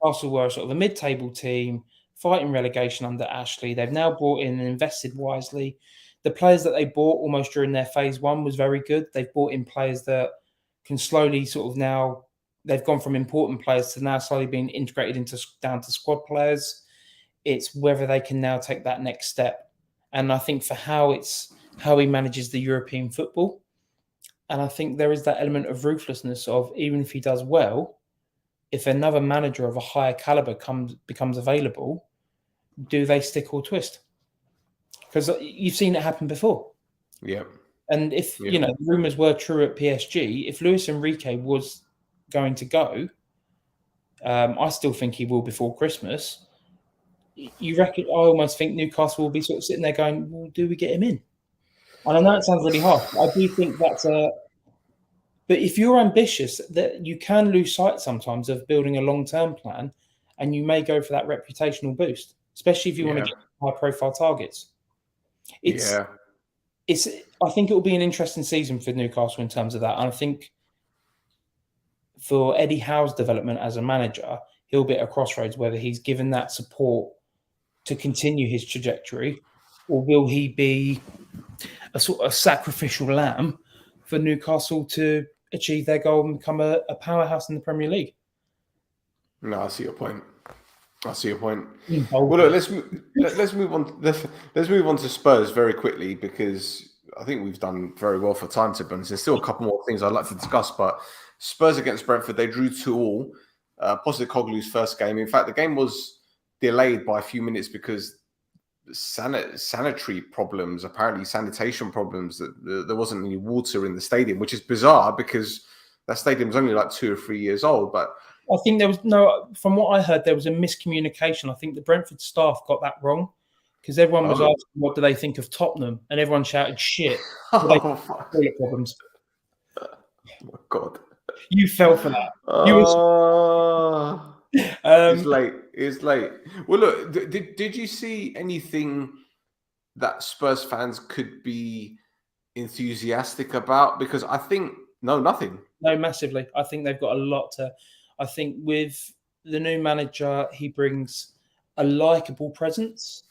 Arsenal were sort of a mid-table team fighting relegation under Ashley. They've now brought in and invested wisely. The players that they bought almost during their phase one was very good. They've brought in players that can slowly sort of now, they've gone from important players to now slowly being integrated down to squad players. It's whether they can now take that next step. And I think for how he manages the European football. And I think there is that element of ruthlessness of, even if he does well, if another manager of a higher caliber becomes available, do they stick or twist? Because you've seen it happen before. Yeah. And if, the rumours were true at PSG, if Luis Enrique was going to go, I still think he will before Christmas. You reckon? I almost think Newcastle will be sort of sitting there going, well, do we get him in? And I know it sounds really harsh, but I do think that's but if you're ambitious, that you can lose sight sometimes of building a long-term plan, and you may go for that reputational boost, especially if you want to get high-profile targets. I think it will be an interesting season for Newcastle in terms of that. And I think for Eddie Howe's development as a manager, he'll be at a crossroads whether he's given that support to continue his trajectory, or will he be a sort of sacrificial lamb for Newcastle to achieve their goal and become a powerhouse in the Premier League. No, I see your point. Well, look, let's move on. Let's move on to Spurs very quickly, because I think we've done very well for time to burn. There's still a couple more things I'd like to discuss, but Spurs against Brentford, they drew 2-2. Postecoglou's first game. In fact, the game was delayed by a few minutes because sanitary problems, apparently sanitation problems, that there wasn't any water in the stadium, which is bizarre because that stadium's only like 2 or 3 years old. But I think from what I heard, there was a miscommunication. I think the Brentford staff got that wrong, because everyone was asking what do they think of Tottenham, and everyone shouted shit. Toilet problems. Oh my God. You fell for that. It's late. Well, look, did you see anything that Spurs fans could be enthusiastic about? Because I think nothing. No, massively. I think they've got a lot to. I think with the new manager, he brings a likable presence.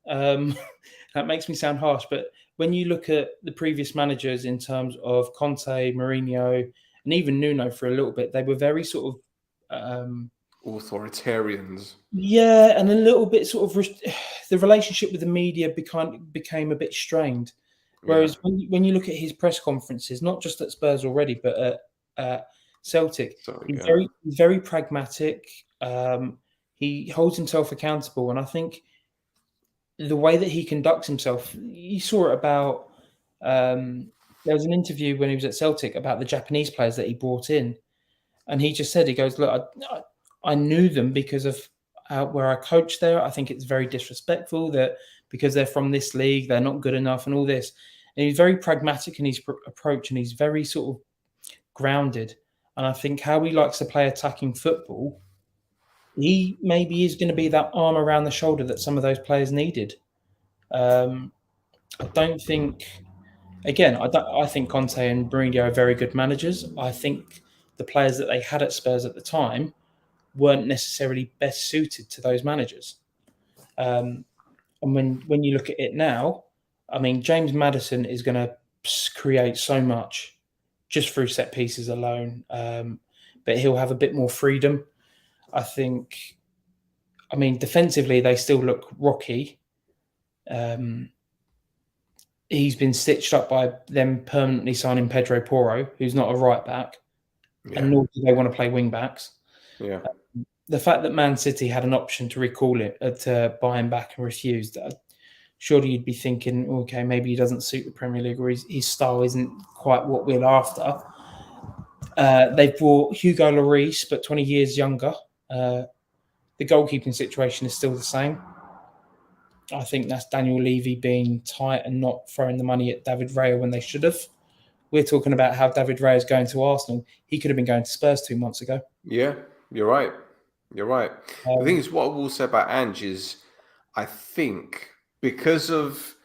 That makes me sound harsh, but when you look at the previous managers in terms of Conte, Mourinho, and even Nuno for a little bit, they were very sort of authoritarians. Yeah, and a little bit sort of the relationship with the media became a bit strained. Whereas when you look at his press conferences, not just at Spurs already, but at Celtic, he's very pragmatic. He holds himself accountable, and I think the way that he conducts himself, you saw it about. There was an interview when he was at Celtic about the Japanese players that he brought in, and he just said, he goes, look, I knew them because of where I coached there. I think it's very disrespectful that because they're from this league, they're not good enough and all this. And he's very pragmatic in his approach, and he's very sort of grounded. And I think how he likes to play attacking football, he maybe is going to be that arm around the shoulder that some of those players needed. I don't think, again, I think Conte and Mourinho are very good managers. I think the players that they had at Spurs at the time weren't necessarily best suited to those managers. And when you look at it now, I mean, James Maddison is going to create so much just through set pieces alone, but he'll have a bit more freedom. I think, I mean, defensively, they still look rocky. He's been stitched up by them permanently signing Pedro Porro, who's not a right back, and nor do they want to play wing backs. Yeah. The fact that Man City had an option to recall it, to buy him back and refused, surely you'd be thinking, okay, maybe he doesn't suit the Premier League, or his style isn't quite what we're after. They've brought Hugo Lloris, but 20 years younger. The goalkeeping situation is still the same. I think that's Daniel Levy being tight and not throwing the money at David Raya when they should have. We're talking about how David Raya is going to Arsenal. He could have been going to Spurs 2 months ago. Yeah, you're right. You're right. The thing is, what I will say about Ange is, I think because of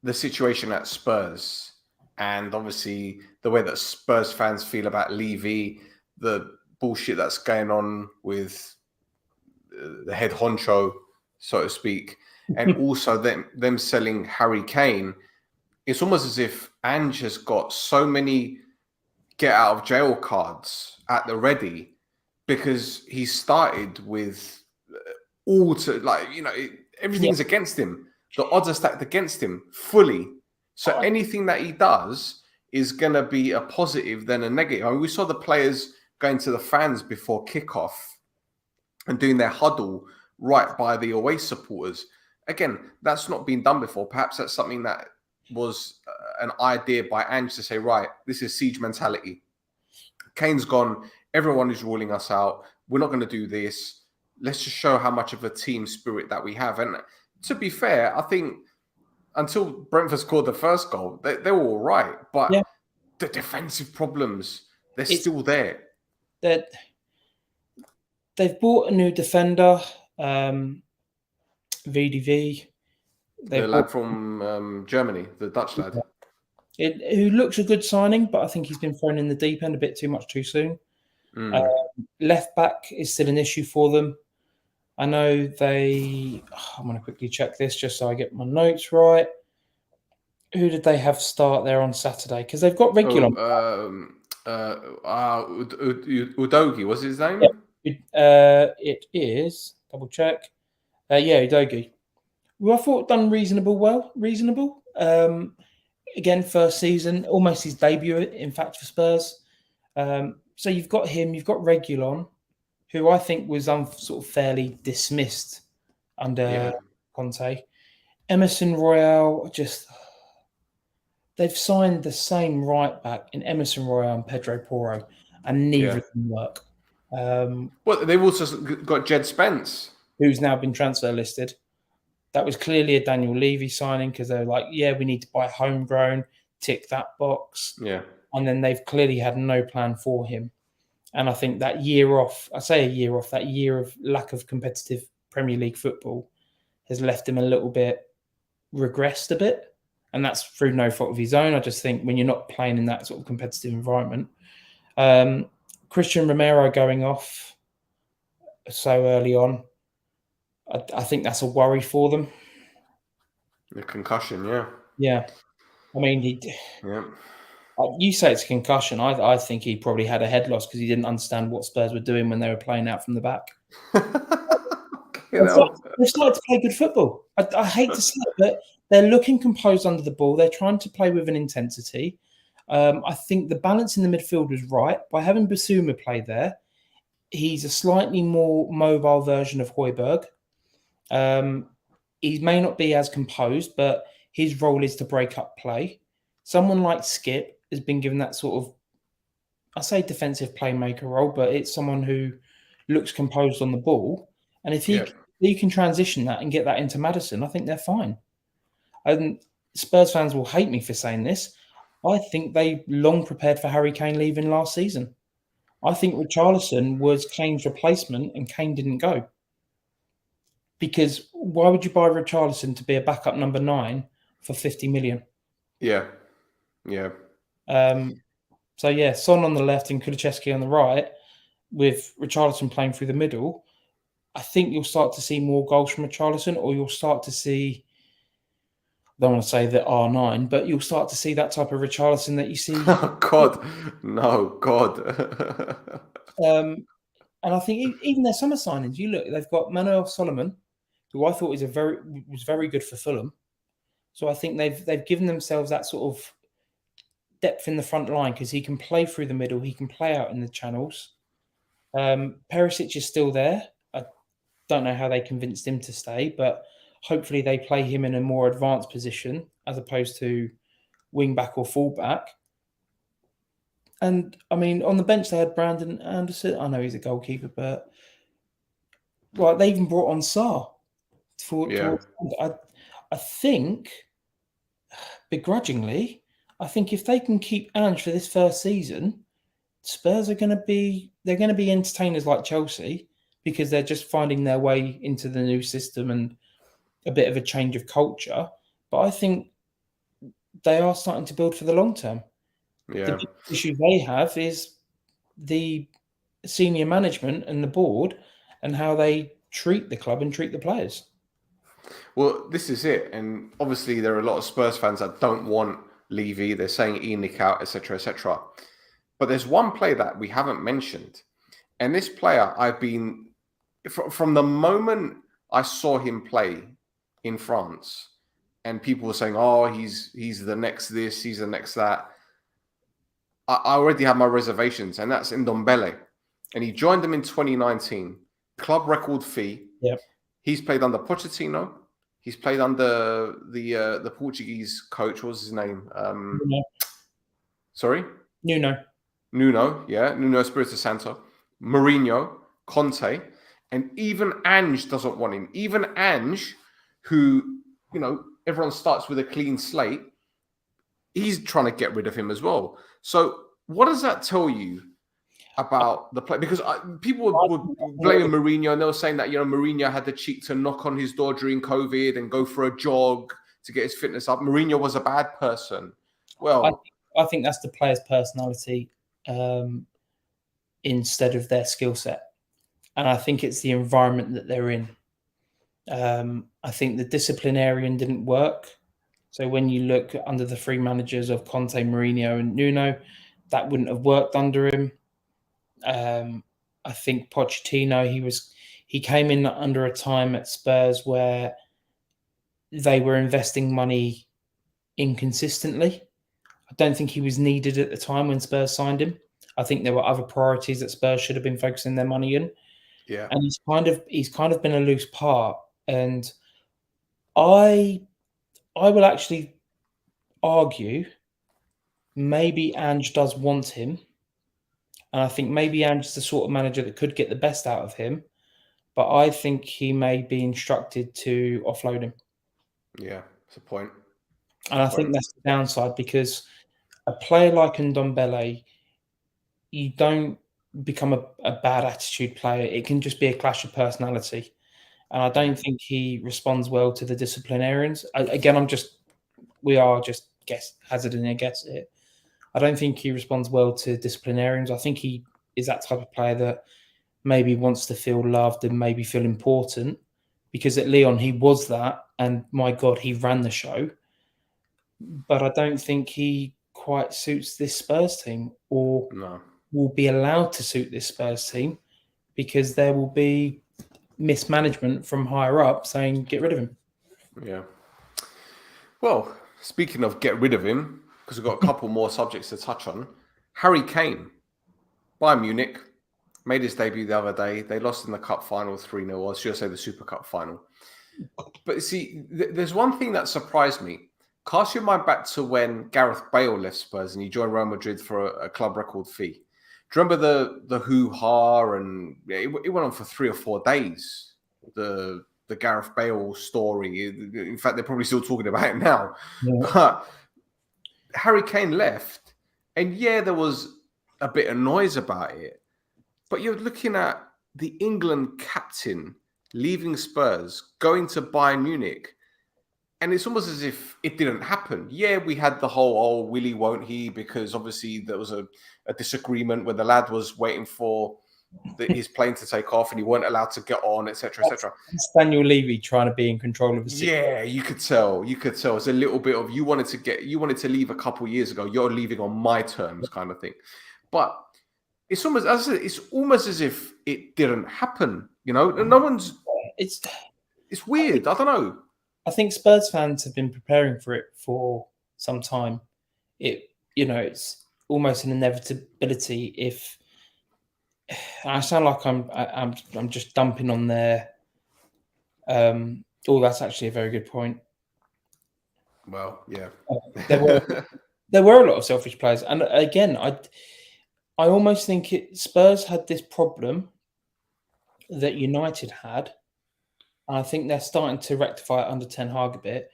the situation at Spurs, and obviously the way that Spurs fans feel about Levy, the bullshit that's going on with the head honcho, so to speak, and also them selling Harry Kane, it's almost as if Ange has got so many get out of jail cards at the ready because he started with everything's against him. The odds are stacked against him fully. So anything that he does is going to be a positive than a negative. I mean, we saw the players going to the fans before kickoff and doing their huddle right by the away supporters. Again, that's not been done before. Perhaps that's something that was an idea by Ange to say, right, this is siege mentality. Kane's gone. Everyone is ruling us out. We're not going to do this. Let's just show how much of a team spirit that we have. And to be fair, I think until Brentford scored the first goal, they were all right. But the defensive problems, they're still there. They've bought a new defender, VDV. The lad from Germany, the Dutch lad. Who looks a good signing, but I think he's been thrown in the deep end a bit too much too soon. Left back is still an issue for them. I know I'm going to quickly check this just so I get my notes right. Who did they have start there on Saturday? Because they've got regular. Udogie, what's his name? It is, double check. Udogie. Well, I thought done reasonable. Again, first season, almost his debut, in fact, for Spurs. So you've got him, you've got Reguilon, who I think was sort of fairly dismissed under Conte. Emerson Royale, they've signed the same right back in Emerson Royale and Pedro Porro, and neither of them work. They've also got Jed Spence, who's now been transfer listed. That was clearly a Daniel Levy signing because they're like, we need to buy homegrown, tick that box. Yeah. And then they've clearly had no plan for him. And I think that year off, that year of lack of competitive Premier League football has left him a little bit regressed a bit. And that's through no fault of his own. I just think when you're not playing in that sort of competitive environment, Christian Romero going off so early on, I think that's a worry for them. The concussion, yeah. Yeah. I mean, you say it's a concussion. I think he probably had a head loss because he didn't understand what Spurs were doing when they were playing out from the back. They've started to play good football. I hate to say it, but they're looking composed under the ball. They're trying to play with an intensity. I think the balance in the midfield was right. By having Basuma play there, he's a slightly more mobile version of Højbjerg. He may not be as composed, but his role is to break up play. Someone like Skip has been given that sort of, I say defensive playmaker role, but it's someone who looks composed on the ball. And if he can transition that and get that into Maddison, I think they're fine. And Spurs fans will hate me for saying this. I think they long prepared for Harry Kane leaving last season. I think Richarlison was Kane's replacement and Kane didn't go. Because why would you buy Richarlison to be a backup number 9 for 50 million? Yeah. Son on the left and Kulusevski on the right, with Richarlison playing through the middle. I think you'll start to see more goals from Richarlison, or you'll start to see, I don't want to say that R9, but you'll start to see that type of Richarlison that you see. Oh, God. No, God. And I think even their summer signings, you look, they've got Manuel Solomon, who I thought was very good for Fulham. So I think they've given themselves that sort of depth in the front line because he can play through the middle, he can play out in the channels. Perisic is still there. I don't know how they convinced him to stay, but hopefully they play him in a more advanced position as opposed to wing back or full back. And I mean, on the bench they had Brandon Anderson. I know he's a goalkeeper, but they even brought on Sarr. I think, begrudgingly, if they can keep Ange for this first season, Spurs are going to be entertainers like Chelsea, because they're just finding their way into the new system and a bit of a change of culture. But I think they are starting to build for the long term. Yeah. The issue they have is the senior management and the board and how they treat the club and treat the players. Well, this is it. And obviously there are a lot of Spurs fans that don't want Levy. They're saying ENIC out, etc., etc. But there's one player that we haven't mentioned. And this player, I've been, from the moment I saw him play in France, and people were saying, oh, he's the next this, he's the next that. I already have my reservations, and that's Ndombele. And he joined them in 2019. Club record fee. Yep. He's played under Pochettino. He's played under the Portuguese coach. What was his name? Nuno. Sorry? Nuno, yeah. Nuno Espirito Santo. Mourinho, Conte. And even Ange doesn't want him. Even Ange, who, everyone starts with a clean slate, he's trying to get rid of him as well. So what does that tell you about the play? Because people were blaming Mourinho, and they were saying that, Mourinho had the cheek to knock on his door during COVID and go for a jog to get his fitness up. Mourinho was a bad person. Well, I think that's the player's personality instead of their skill set. And I think it's the environment that they're in. I think the disciplinarian didn't work. So when you look under the three managers of Conte, Mourinho, and Nuno, that wouldn't have worked under him. I think Pochettino, he came in under a time at Spurs where they were investing money inconsistently. I don't think he was needed at the time when Spurs signed him. I think there were other priorities that Spurs should have been focusing their money in. Yeah. And he's kind of been a loose part. And I will actually argue maybe Ange does want him. And I think maybe Ange is the sort of manager that could get the best out of him. But I think he may be instructed to offload him. Yeah, that's a point. And I think that's the downside, because a player like Ndombele, you don't become a bad attitude player. It can just be a clash of personality. And I don't think he responds well to the disciplinarians. We are just hazarding a guess here. I don't think he responds well to disciplinarians. I think he is that type of player that maybe wants to feel loved and maybe feel important, because at Lyon he was that, and my God, he ran the show. But I don't think he quite suits this Spurs team, or will be allowed to suit this Spurs team, because there will be mismanagement from higher up saying, get rid of him. Yeah. Well, speaking of get rid of him, because we've got a couple more subjects to touch on. Harry Kane, Bayern Munich, made his debut the other day. They lost in the cup final 3-0, or should I say the Super Cup final. But see, there's one thing that surprised me. Cast your mind back to when Gareth Bale left Spurs and he joined Real Madrid for a club record fee. Do you remember the hoo-ha? And it went on for 3 or 4 days, the Gareth Bale story. In fact, they're probably still talking about it now. Yeah. But Harry Kane left, and there was a bit of noise about it. But you're looking at the England captain leaving Spurs, going to Bayern Munich, and it's almost as if it didn't happen. Yeah, we had the whole, will he, won't he? Because obviously there was a disagreement when the lad was waiting for his plane to take off and he weren't allowed to get on, etc., etc. Daniel Levy trying to be in control of the situation. Yeah, you could tell. It's a little bit of you wanted to leave a couple years ago. You're leaving on my terms, kind of thing. But it's almost as if it didn't happen. No one's. It's weird. I don't know. I think Spurs fans have been preparing for it for some time. It's almost an inevitability. If I sound like I'm just dumping on their Oh, that's actually a very good point. Well, yeah. There were there were a lot of selfish players, and again, I almost think Spurs had this problem that United had, and I think they're starting to rectify it under Ten Hag a bit.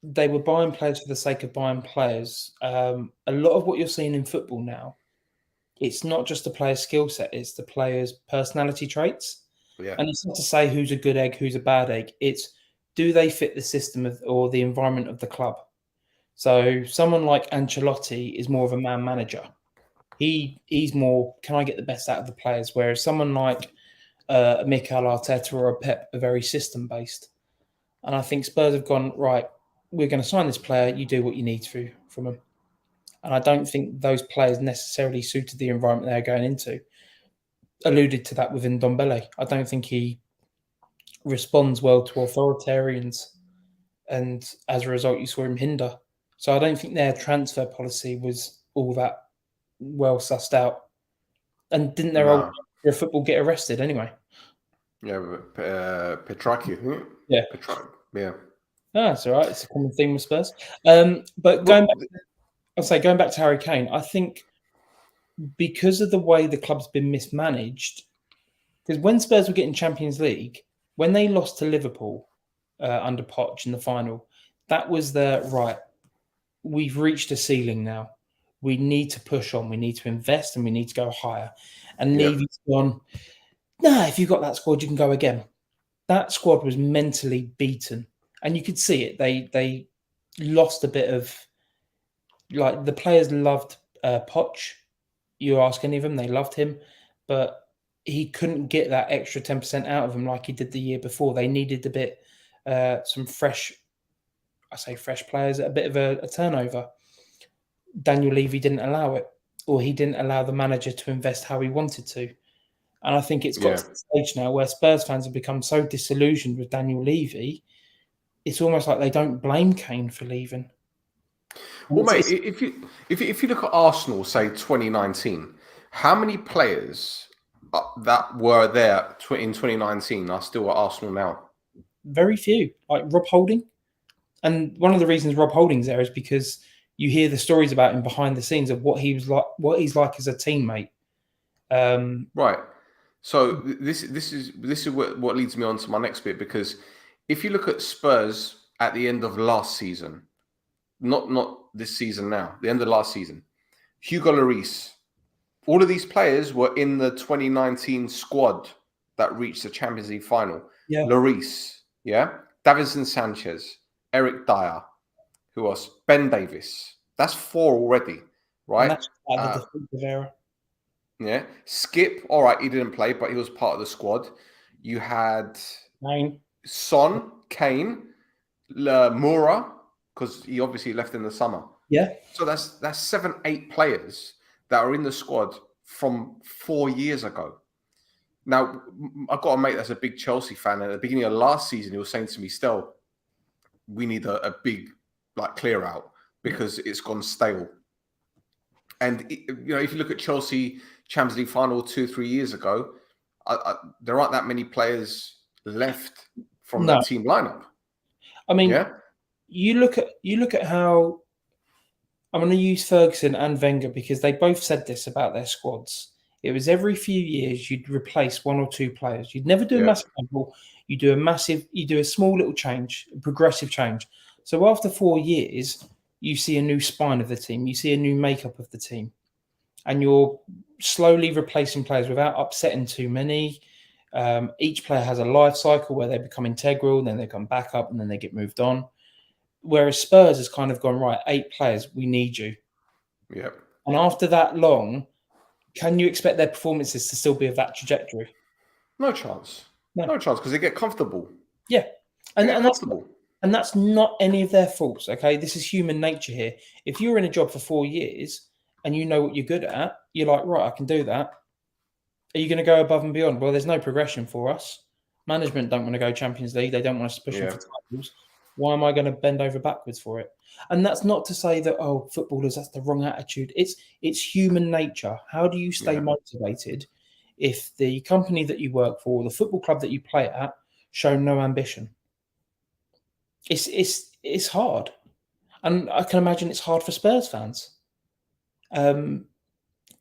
They were buying players for the sake of buying players. A lot of what you're seeing in football now, it's not just the player's skill set; it's the player's personality traits. Yeah. And it's not to say who's a good egg, who's a bad egg. It's do they fit the system or the environment of the club? So someone like Ancelotti is more of a man manager. He's more, can I get the best out of the players? Whereas someone like Mikel Arteta or a Pep are very system based. And I think Spurs have gone, right, we're going to sign this player. You do what you need to from them. And I don't think those players necessarily suited the environment they're going into. Alluded to that within Ndombele. I don't think he responds well to authoritarians. And as a result, you saw him hinder. So I don't think their transfer policy was all that well sussed out. And didn't their old football get arrested anyway? Yeah, Petraki. Yeah. Yeah. Ah, that's all right. It's a common theme with Spurs. But going back to Harry Kane, I think because of the way the club's been mismanaged, because when Spurs were getting Champions League, when they lost to Liverpool under Poch in the final, that was right. We've reached a ceiling now. We need to push on. We need to invest and we need to go higher. And Levy's gone, if you've got that squad, you can go again. That squad was mentally beaten. And you could see it. They lost a bit of, like, the players loved Poch. You ask any of them, they loved him. But he couldn't get that extra 10% out of them like he did the year before. They needed a bit, some fresh, fresh players, a bit of a turnover. Daniel Levy didn't allow it, or he didn't allow the manager to invest how he wanted to. And I think it's got to the stage now where Spurs fans have become so disillusioned with Daniel Levy, it's almost like they don't blame Kane for leaving. Well, mate, if you look at Arsenal, say 2019, how many players that were there in 2019 are still at Arsenal now? Very few, like Rob Holding. And one of the reasons Rob Holding's there is because you hear the stories about him behind the scenes of what he's like as a teammate. Right. So this is what leads me on to my next bit, because if you look at Spurs at the end of last season, not this season now, the end of last season, Hugo Lloris, all of these players were in the 2019 squad that reached the Champions League final. Yeah. Lloris, Davinson Sanchez, Eric Dyer, who else? Ben Davis. That's 4 already, right? And that's the defensive era. Yeah. Skip, all right, he didn't play, but he was part of the squad. You had Son, Kane, Moura, because he obviously left in the summer. Yeah. So that's 7, 8 players that are in the squad from 4 years ago. Now, I've got a mate that's a big Chelsea fan, and at the beginning of last season, he was saying to me, Stel, we need a big clear out because it's gone stale. And if you look at Chelsea Champions League final 2-3 years ago, there aren't that many players left from that team lineup. I mean, you look at how, I'm going to use Ferguson and Wenger because they both said this about their squads. It was every few years you'd replace 1 or 2 players. You'd never do a massive overhaul. You do a small little change, a progressive change. So after 4 years, you see a new spine of the team. You see a new makeup of the team. And you're slowly replacing players without upsetting too many. Each player has a life cycle where they become integral, then they come back up, and then they get moved on. Whereas Spurs has kind of gone, right, 8 players, we need you. Yep. And after that long, can you expect their performances to still be of that trajectory? No chance. No chance, because they get comfortable. Yeah. And that's not any of their faults, okay? This is human nature here. If you're in a job for 4 years and you know what you're good at, you're like, right, I can do that. Are you going to go above and beyond? Well, there's no progression for us. Management don't want to go Champions League. They don't want us to push them for titles. Why am I going to bend over backwards for it? And that's not to say that, footballers, that's the wrong attitude. It's human nature. How do you stay motivated if the company that you work for, the football club that you play at, show no ambition? It's hard, and I can imagine it's hard for Spurs fans.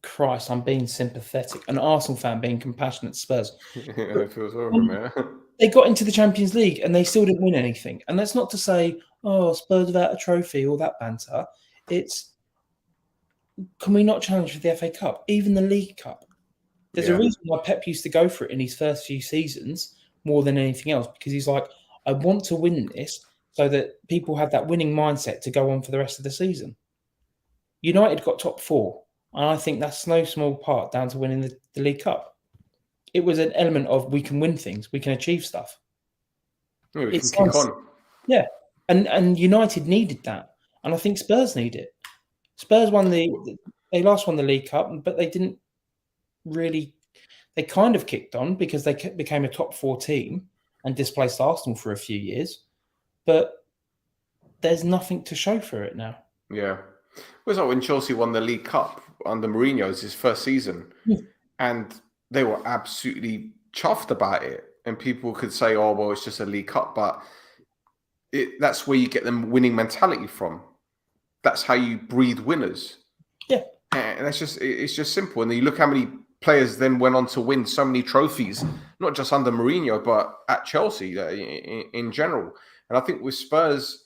Christ, I'm being sympathetic. An Arsenal fan being compassionate to Spurs. It feels horrible, man. They got into the Champions League and they still didn't win anything. And that's not to say, oh, Spurs without a trophy, all that banter. It's, can we not challenge for the FA Cup, even the League Cup? There's a reason why Pep used to go for it in his first few seasons more than anything else, because he's like, I want to win this so that people have that winning mindset to go on for the rest of the season. United got top 4, and I think that's no small part down to winning the League Cup. It was an element of we can win things, we can achieve stuff. Yeah, we can kick on. Yeah, and United needed that, and I think Spurs need it. Spurs they last won the League Cup, but they didn't really. They kind of kicked on because they became a top 4 team and displaced Arsenal for a few years, but there's nothing to show for it now. Yeah. It was like when Chelsea won the League Cup under Mourinho's his first season, and they were absolutely chuffed about it. And people could say, "Oh, well, it's just a League Cup," but that's where you get the winning mentality from. That's how you breed winners. Yeah, and it's just simple. And then you look how many players then went on to win so many trophies, not just under Mourinho, but at Chelsea in general. And I think with Spurs,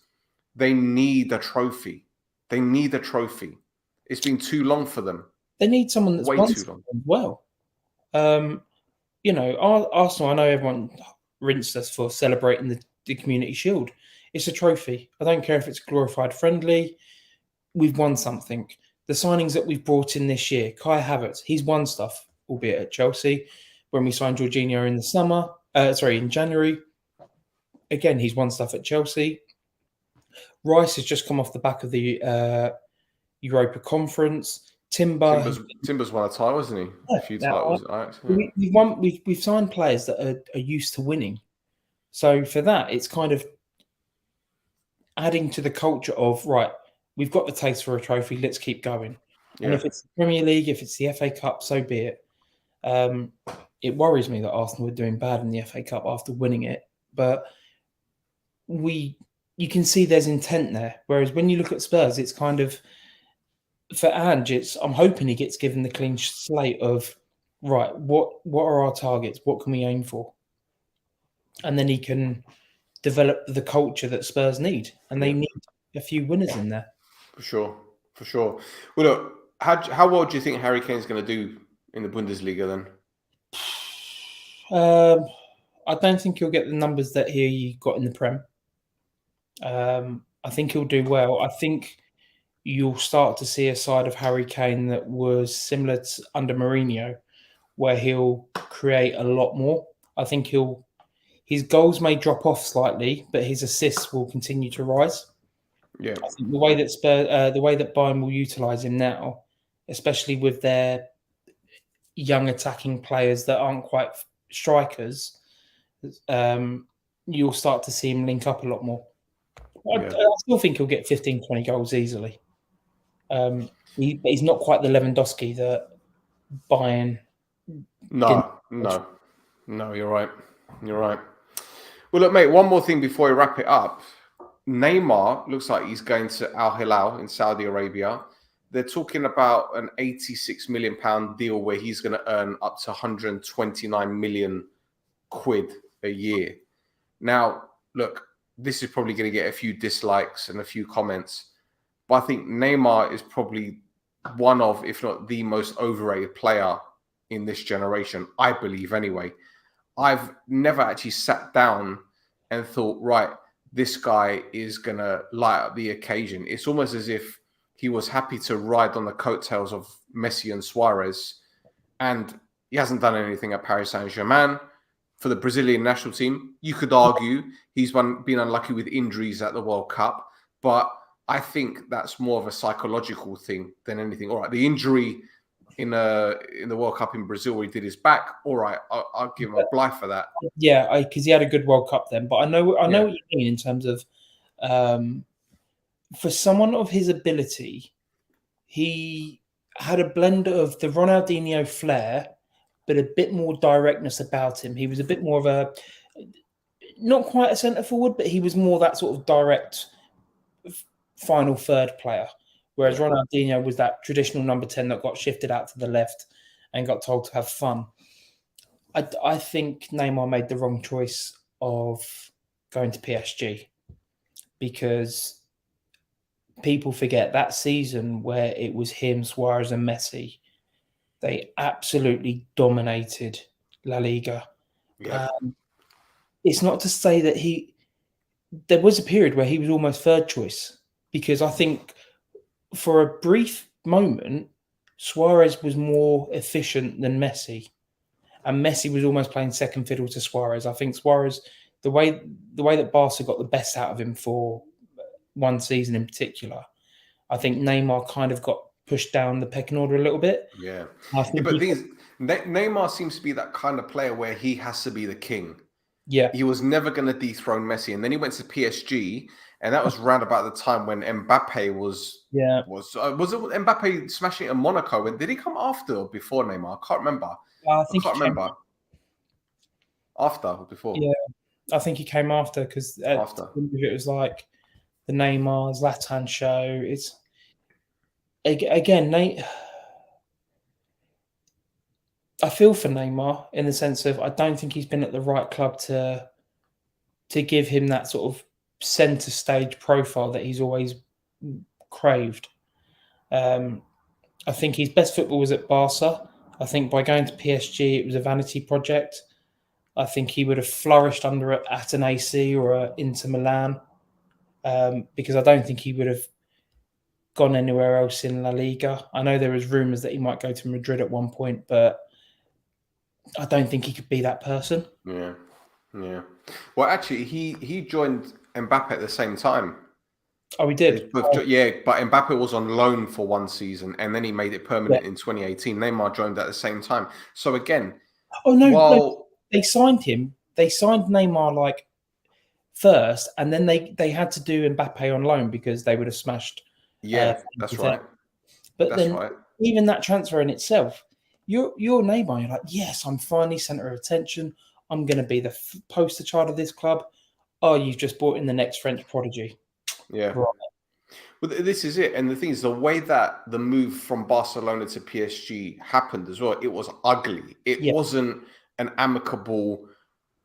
they need a trophy. They need a trophy. It's been too long for them. They need someone that's way too long as well. Arsenal, I know everyone rinsed us for celebrating the Community Shield. It's a trophy. I don't care if it's glorified friendly. We've won something. The signings that we've brought in this year, Kai Havertz, he's won stuff, albeit at Chelsea. When we signed Jorginho in January, again, he's won stuff at Chelsea. Rice has just come off the back of the Europa Conference. Timber's won a title, hasn't he? Yeah, a few titles. We've signed players that are used to winning. So for that, it's kind of adding to the culture of, right, we've got the taste for a trophy, let's keep going. Yeah. And if it's the Premier League, if it's the FA Cup, so be it. It worries me that Arsenal were doing bad in the FA Cup after winning it, but you can see there's intent there. Whereas when you look at Spurs, it's kind of, for Ange, I'm hoping he gets given the clean slate of, right, what are our targets? What can we aim for? And then he can develop the culture that Spurs need. And they need a few winners in there. For sure. Well, look, how well do you think Harry Kane's going to do in the Bundesliga then? I don't think he'll get the numbers that he got in the Prem. I think he'll do well. I think you'll start to see a side of Harry Kane that was similar to under Mourinho, where he'll create a lot more. I think his goals may drop off slightly, but his assists will continue to rise. Yeah, I think the way that Bayern will utilise him now, especially with their young attacking players that aren't quite strikers, you'll start to see him link up a lot more. I still think he'll get 15, 20 goals easily. He's not quite the Lewandowski that Bayern. No, you're right. Well, look, mate, one more thing before we wrap it up. Neymar looks like he's going to Al Hilal in Saudi Arabia. They're talking about an £86 million deal where he's going to earn up to 129 million quid a year. Now, look, this is probably going to get a few dislikes and a few comments, but I think Neymar is probably one of, if not the most overrated player in this generation, I believe anyway. I've never actually sat down and thought, right, this guy is going to light up the occasion. It's almost as if he was happy to ride on the coattails of Messi and Suarez, and he hasn't done anything at Paris Saint-Germain. For the Brazilian national team, you could argue he's been unlucky with injuries at the World Cup, but I think that's more of a psychological thing than anything. All right, the injury in the World Cup in Brazil where he did his back, all right, I'll give him a blight for that. Yeah, because he had a good World Cup then. But I know what you mean in terms of for someone of his ability, he had a blend of the Ronaldinho flair, but a bit more directness about him. He was a bit more of a not quite a centre forward, but he was more that sort of direct final third player. Whereas Ronaldinho was that traditional number 10 that got shifted out to the left and got told to have fun. I think Neymar made the wrong choice of going to PSG because people forget that season where it was him, Suarez, and Messi. They absolutely dominated La Liga. Yeah. It's not to say that there was a period where he was almost third choice because I think for a brief moment, Suarez was more efficient than Messi. And Messi was almost playing second fiddle to Suarez. I think Suarez, the way that Barca got the best out of him for one season in particular, I think Neymar kind of got pushed down the pecking order a little bit. Yeah. But the thing is, Neymar seems to be that kind of player where he has to be the king. Yeah. He was never going to dethrone Messi. And then he went to PSG, and that was round about the time when Mbappe was it Mbappe smashing it in Monaco? And did he come after or before Neymar? I can't remember. I can't remember. After or before? Yeah, I think he came after because it was like the Neymar Zlatan show. It's again, I feel for Neymar in the sense of I don't think he's been at the right club to give him that sort of centre stage profile that he's always craved. I think his best football was at Barca. I think by going to PSG, it was a vanity project. I think he would have flourished at an AC or Inter Milan because I don't think he would have gone anywhere else in La Liga. I know there was rumours that he might go to Madrid at one point, but I don't think he could be that person. Yeah. Well, actually, he joined Mbappe at the same time. Oh, he did? Yeah, but Mbappe was on loan for one season, and then he made it permanent in 2018. Neymar joined at the same time. So again... Oh, no, they signed him. They signed Neymar, like, first, and then they had to do Mbappe on loan because they would have smashed... Yeah, that's right. But even that transfer in itself, you're Neymar, you're like, yes, I'm finally centre of attention. I'm going to be the poster child of this club. Oh, you've just brought in the next French prodigy. Yeah. Right. Well, this is it. And the thing is, the way that the move from Barcelona to PSG happened as well, it was ugly. It wasn't an amicable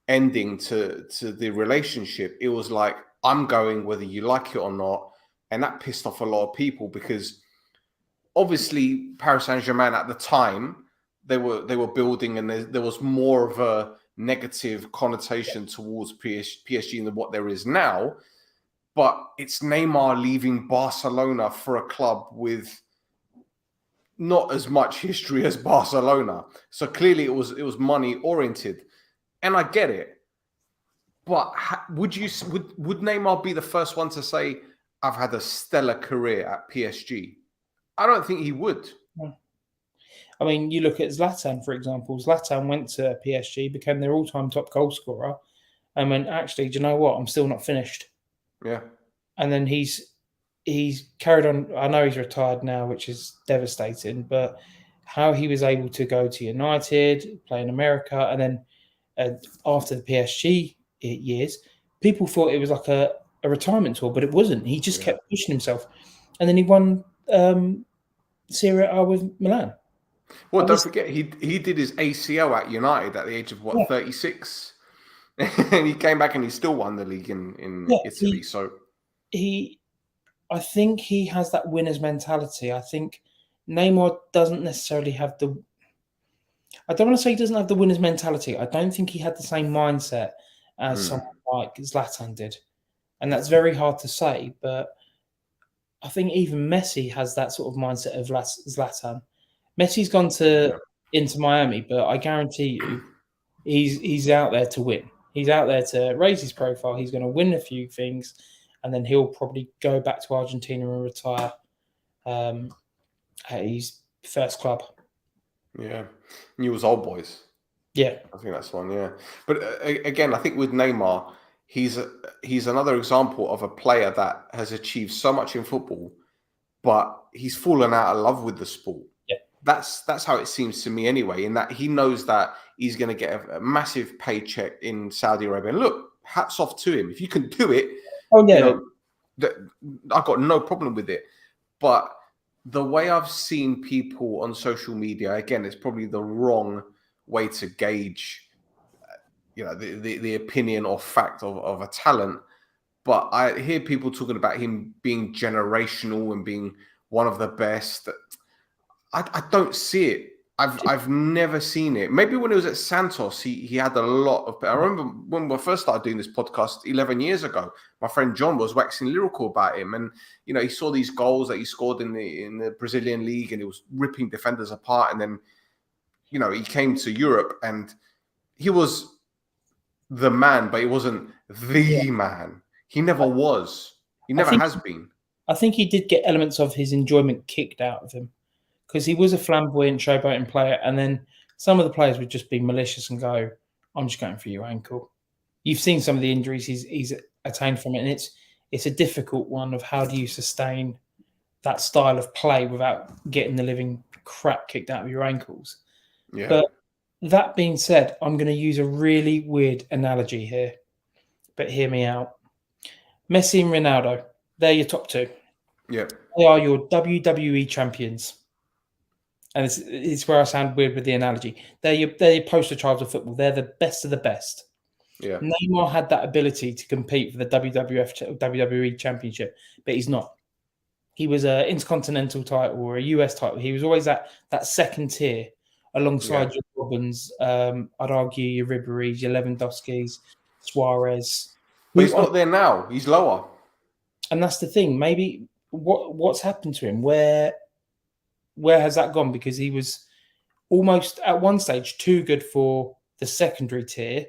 ending to the relationship. It was like, I'm going whether you like it or not. And that pissed off a lot of people because obviously Paris Saint-Germain at the time, they were building and there was more of a negative connotation towards PSG than what there is now. But it's Neymar leaving Barcelona for a club with not as much history as Barcelona. So clearly it was money oriented. And I get it. But would Neymar be the first one to say, I've had a stellar career at PSG? I don't think he would. I mean, you look at Zlatan, for example. Zlatan went to PSG, became their all-time top goal scorer, and went, actually, do you know what? I'm still not finished. Yeah. And then he's carried on. I know he's retired now, which is devastating, but how he was able to go to United, play in America, and then after the PSG years, people thought it was like a retirement tour, but it wasn't. He just kept pushing himself. And then he won Serie A with Milan. Well, don't forget, he did his ACL at United at the age of, 36? And he came back and he still won the league in Italy. I think he has that winner's mentality. I think Neymar doesn't necessarily have I don't want to say he doesn't have the winner's mentality. I don't think he had the same mindset as someone like Zlatan did. And that's very hard to say, but I think even Messi has that sort of mindset of Zlatan. Messi's gone to Inter Miami, but I guarantee you he's out there to win. He's out there to raise his profile. He's going to win a few things, and then he'll probably go back to Argentina and retire at his first club. Yeah. And he was Old Boys. Yeah. I think that's one, yeah. But again, I think with Neymar, he's another example of a player that has achieved so much in football, but he's fallen out of love with the sport. Yeah. That's how it seems to me anyway, in that he knows that he's going to get a massive paycheck in Saudi Arabia. And look, hats off to him. If you can do it, Oh yeah, I've got no problem with it. But the way I've seen people on social media, again, it's probably the wrong way to gauge, the opinion or fact of a talent. But I hear people talking about him being generational and being one of the best. I don't see it. I've never seen it. Maybe when he was at Santos, he had a lot of. I remember when we first started doing this podcast 11 years ago. My friend John was waxing lyrical about him, and he saw these goals that he scored in the Brazilian league, and he was ripping defenders apart. And then, he came to Europe, and he was the man, but he wasn't the man. He never was. He never has been. I think he did get elements of his enjoyment kicked out of him because he was a flamboyant, showboating player. And then some of the players would just be malicious and go, I'm just going for your ankle. You've seen some of the injuries he's attained from it. And it's a difficult one of how do you sustain that style of play without getting the living crap kicked out of your ankles. Yeah. But that being said, I'm going to use a really weird analogy here, but hear me out. Messi and Ronaldo, they're your top two. Yeah. They are your WWE champions. And it's where I sound weird with the analogy. They're your poster child of football. They're the best of the best. Yeah. Neymar had that ability to compete for the WWE championship, but he's not. He was an Intercontinental title or a US title. He was always that second tier alongside your Robbins, I'd argue your Ribéry's, your Lewandowski's, Suarez. But he's not there now. He's lower. And that's the thing. Maybe what's happened to him? Where has that gone? Because he was almost at one stage too good for the secondary tier,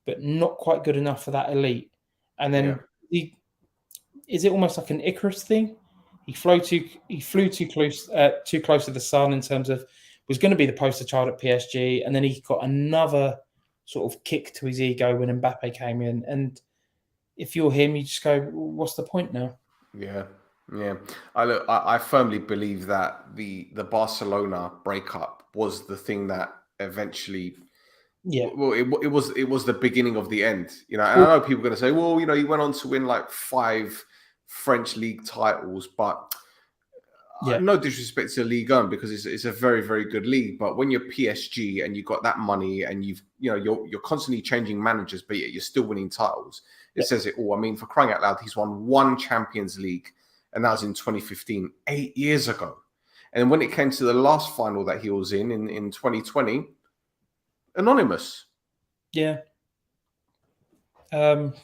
but not quite good enough for that elite. And then is it almost like an Icarus thing? He flew too close to the sun in terms of was going to be the poster child at PSG, and then he got another sort of kick to his ego when Mbappe came in. And if you're him, you just go, what's the point now? Yeah. I firmly believe that the Barcelona breakup was the thing that eventually. Yeah. Well, it was the beginning of the end. And I know people are going to say, well, he went on to win like 5 French league titles, but no disrespect to Ligue 1 because it's a very, very good league. But when you're PSG and you've got that money and you're constantly changing managers, but yet you're still winning titles, it says it all. I mean, for crying out loud, he's won 1 Champions League, and that was in 2015, 8 years ago. And when it came to the last final that he was in 2020, anonymous. Yeah. And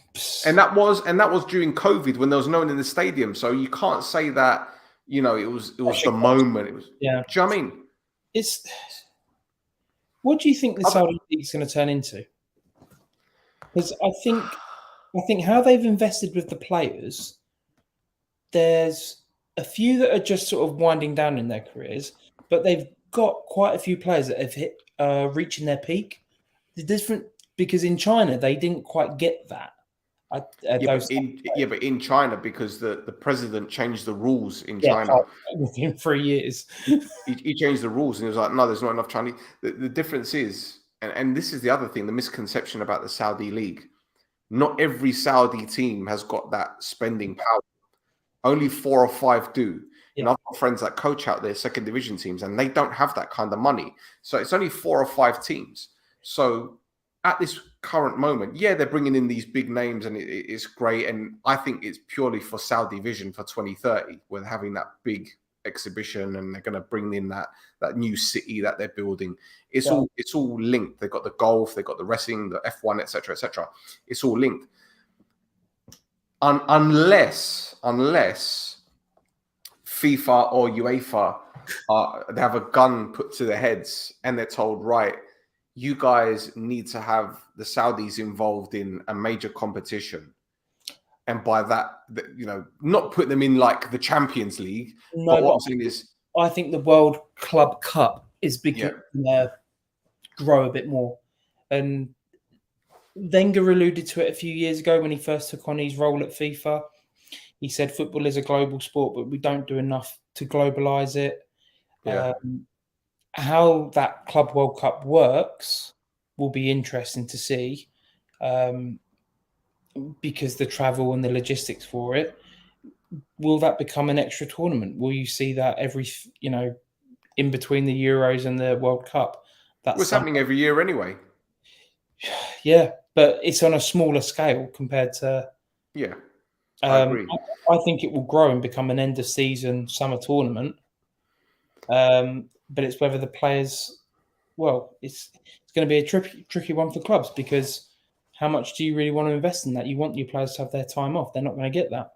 that was during COVID when there was no one in the stadium. So you can't say that, it was the moment. It was. Yeah. Do you know what I mean? What do you think the Saudi League is going to turn into? Because I think how they've invested with the players, there's a few that are just sort of winding down in their careers, but they've got quite a few players that have hit reaching their peak. Because in China they didn't quite get that. But in China, because the president changed the rules in China within 3 years. he changed the rules and he was like, no, there's not enough Chinese. The difference is, and this is the other thing, the misconception about the Saudi League. Not every Saudi team has got that spending power. Only 4 or 5 do. Yeah. And I've got friends that coach out their second division teams and they don't have that kind of money. So it's only 4 or 5 teams. So at this current moment, they're bringing in these big names and it's great. And I think it's purely for Saudi vision for 2030, where they're having that big exhibition and they're going to bring in that new city that they're building. It's all linked. They've got the golf, they've got the wrestling, the F1, etc., etc. It's all linked. Unless FIFA or UEFA they have a gun put to their heads and they're told, right, you guys need to have the Saudis involved in a major competition. And by that, not put them in like the Champions League. No, but what I'm saying is, I think the World Club Cup is becoming grow a bit more. And Wenger alluded to it a few years ago when he first took on his role at FIFA. He said football is a global sport, but we don't do enough to globalize it. Yeah. How that Club World Cup works will be interesting to see. because the travel and the logistics for it, will that become an extra tournament? Will you see that every, in between the Euros and the World Cup? It's happening every year anyway. Yeah, but it's on a smaller scale compared to. Yeah, I agree. I think it will grow and become an end of season summer tournament. But it's whether the players, it's going to be a tricky one for clubs, because how much do you really want to invest in that? You want your players to have their time off. They're not going to get that.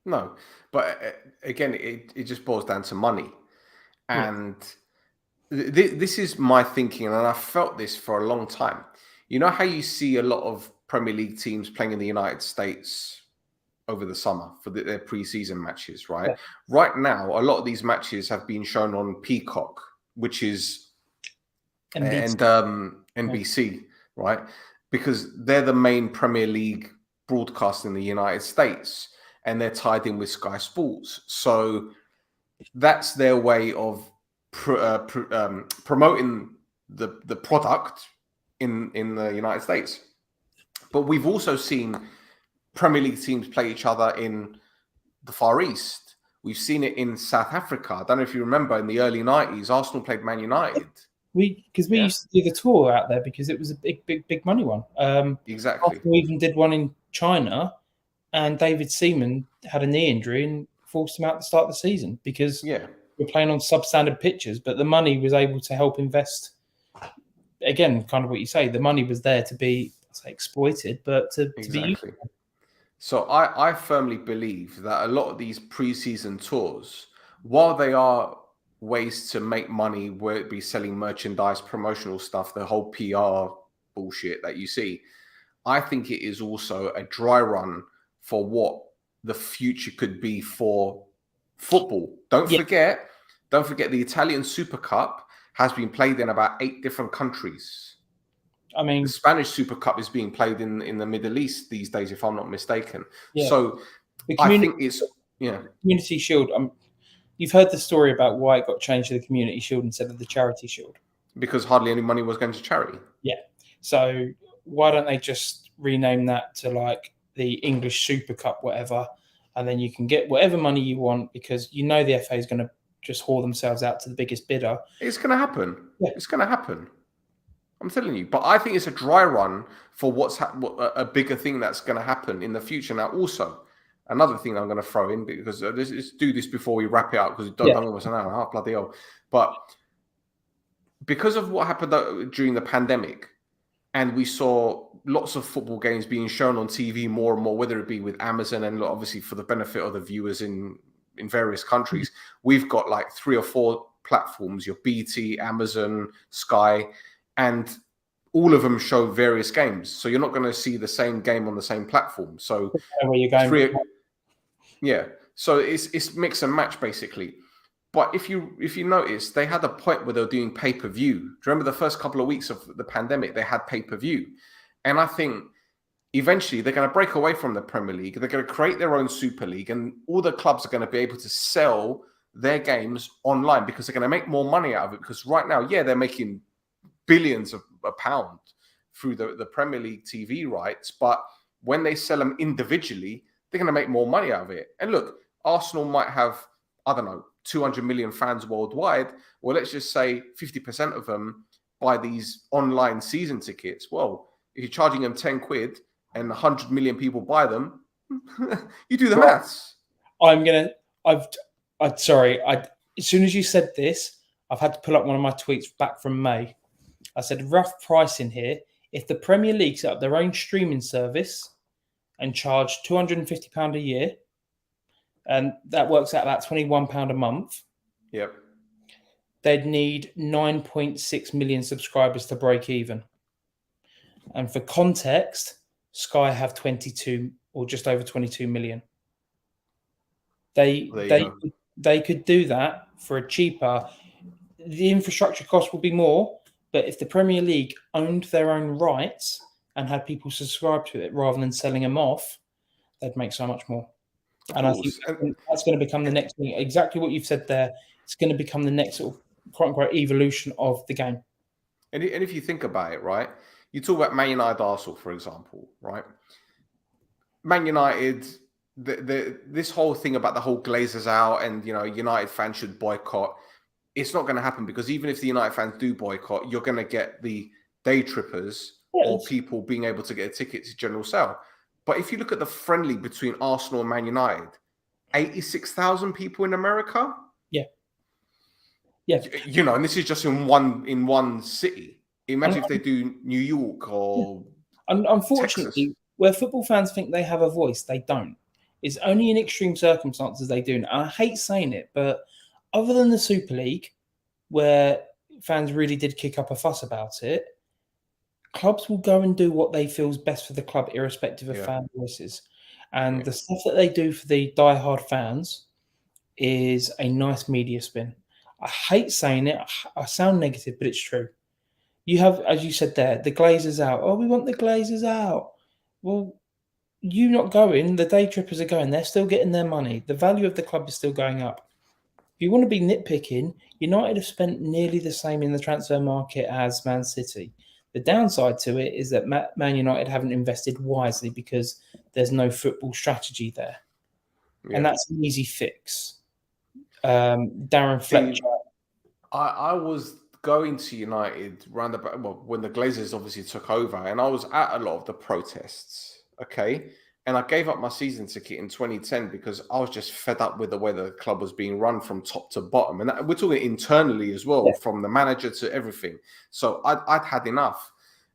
No, but again, it just boils down to money. And this is my thinking, and I've felt this for a long time. You know how you see a lot of Premier League teams playing in the United States over the summer for their pre-season matches, right? Yeah. Right now, a lot of these matches have been shown on Peacock, which is NBC, right? Because they're the main Premier League broadcast in the United States, and they're tied in with Sky Sports. So that's their way of promoting the product in the United States. But we've also seen Premier League teams play each other in the Far East. We've seen it in South Africa. I don't know if you remember, in the early 90s, Arsenal played Man United. We used to do the tour out there because it was a big money one. Exactly. We even did one in China, and David Seaman had a knee injury and forced him out to start the season because we're playing on substandard pitches, but the money was able to help invest. Again, kind of what you say, the money was there to be exploited, but to be used. So I firmly believe that a lot of these pre-season tours, while they are ways to make money, whether it be selling merchandise, promotional stuff, the whole PR bullshit that you see, I think it is also a dry run for what the future could be for football. Don't forget the Italian Super Cup has been played in about 8 different countries. I mean, the Spanish Super Cup is being played in the Middle East these days, if I'm not mistaken. Yeah. So I think it's Community Shield. You've heard the story about why it got changed to the Community Shield instead of the Charity Shield. Because hardly any money was going to charity. Yeah. So why don't they just rename that to like the English Super Cup, whatever, and then you can get whatever money you want, because the FA is going to just haul themselves out to the biggest bidder. It's going to happen. Yeah. It's going to happen. I'm telling you. But I think it's a dry run for what a bigger thing that's going to happen in the future. Now, also, another thing I'm going to throw in, because let's do this before we wrap it up, because it's done almost an hour and a half, bloody hell. But because of what happened during the pandemic, and we saw lots of football games being shown on TV more and more, whether it be with Amazon and obviously for the benefit of the viewers in various countries, we've got like 3 or 4 platforms, your BT, Amazon, Sky, and all of them show various games. So you're not going to see the same game on the same platform. So where you're going. So it's mix and match basically. But if you notice, they had a point where they were doing pay-per-view. Do you remember the first couple of weeks of the pandemic, they had pay-per-view? And I think eventually they're going to break away from the Premier League. They're going to create their own Super League, and all the clubs are going to be able to sell their games online because they're going to make more money out of it. Because right now, they're making billions of pounds through the Premier League TV rights. But when they sell them individually, they're going to make more money out of it. And look, Arsenal might have, 200 million fans worldwide. Well, let's just say 50% of them buy these online season tickets. Well, if you're charging them 10 quid and 100 million people buy them, you do the maths. As soon as you said this, I've had to pull up one of my tweets back from May. I said, rough pricing here. If the Premier League set up their own streaming service and charge £250 a year, and that works out about £21 a month. Yep. They'd need 9.6 million subscribers to break even. And for context, Sky have 22 or just over 22 million. They could do that for a cheaper. The infrastructure cost will be more, but if the Premier League owned their own rights and had people subscribe to it rather than selling them off, they'd make so much more. And I think that's going to become the next thing. Exactly what you've said there. It's going to become the next sort of quote unquote evolution of the game. And if you think about it, right, you talk about Man United, Arsenal, for example, right? Man United, this whole thing about the whole Glazers out and United fans should boycott. It's not going to happen because even if the United fans do boycott, you're going to get the day trippers or people being able to get a ticket to general sale. But if you look at the friendly between Arsenal and Man United, 86,000 people in America. Yeah. And this is just in one city. Imagine if they do New York or unfortunately, Texas. Where football fans think they have a voice, they don't. It's only in extreme circumstances they do. And I hate saying it, but other than the Super League, where fans really did kick up a fuss about it, clubs will go and do what they feel is best for the club, irrespective of fan voices. And the stuff that they do for the diehard fans is a nice media spin. I hate saying it. I sound negative, but it's true. You have, as you said there, the Glazers out. Oh, we want the Glazers out. Well, you not going, the day trippers are going. They're still getting their money. The value of the club is still going up. If you want to be nitpicking, United have spent nearly the same in the transfer market as Man City. The downside to it is that Man United haven't invested wisely because there's no football strategy there. Yeah. And that's an easy fix. Darren Fletcher. I was going to United when the Glazers obviously took over, and I was at a lot of the protests, okay? And I gave up my season ticket in 2010 because I was just fed up with the way the club was being run from top to bottom. And we're talking internally as well, from the manager to everything. So I'd had enough.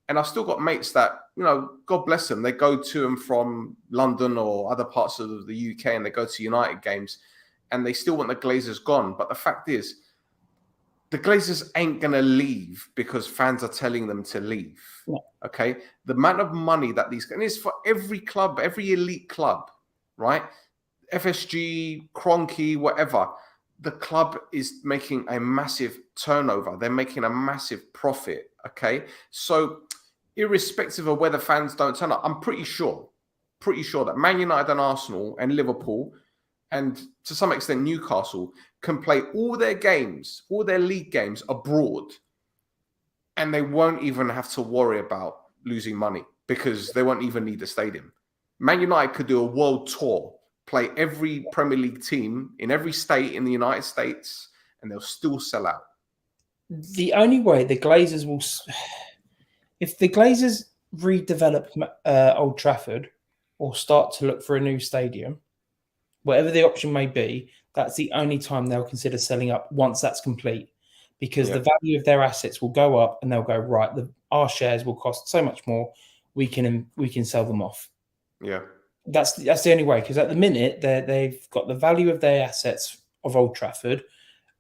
And I've still got mates that, God bless them, they go to and from London or other parts of the UK and they go to United games and they still want the Glazers gone. But the fact is, the Glazers ain't going to leave because fans are telling them to leave. Yeah. Okay? The amount of money that and it's for every club, every elite club, right? FSG, Kroenke, whatever. The club is making a massive turnover. They're making a massive profit, okay? So irrespective of whether fans don't turn up, I'm pretty sure that Man United and Arsenal and Liverpool and to some extent Newcastle can play all their games, all their league games abroad, and they won't even have to worry about losing money because they won't even need a stadium. Man United could do a world tour, play every Premier League team in every state in the United States, and they'll still sell out. The only way the Glazers will... If the Glazers redevelop Old Trafford or start to look for a new stadium, whatever the option may be, that's the only time they'll consider selling up once that's complete, because the value of their assets will go up and they'll go, right, our shares will cost so much more, we can sell them off. Yeah. That's the only way, because at the minute they've got the value of their assets of Old Trafford.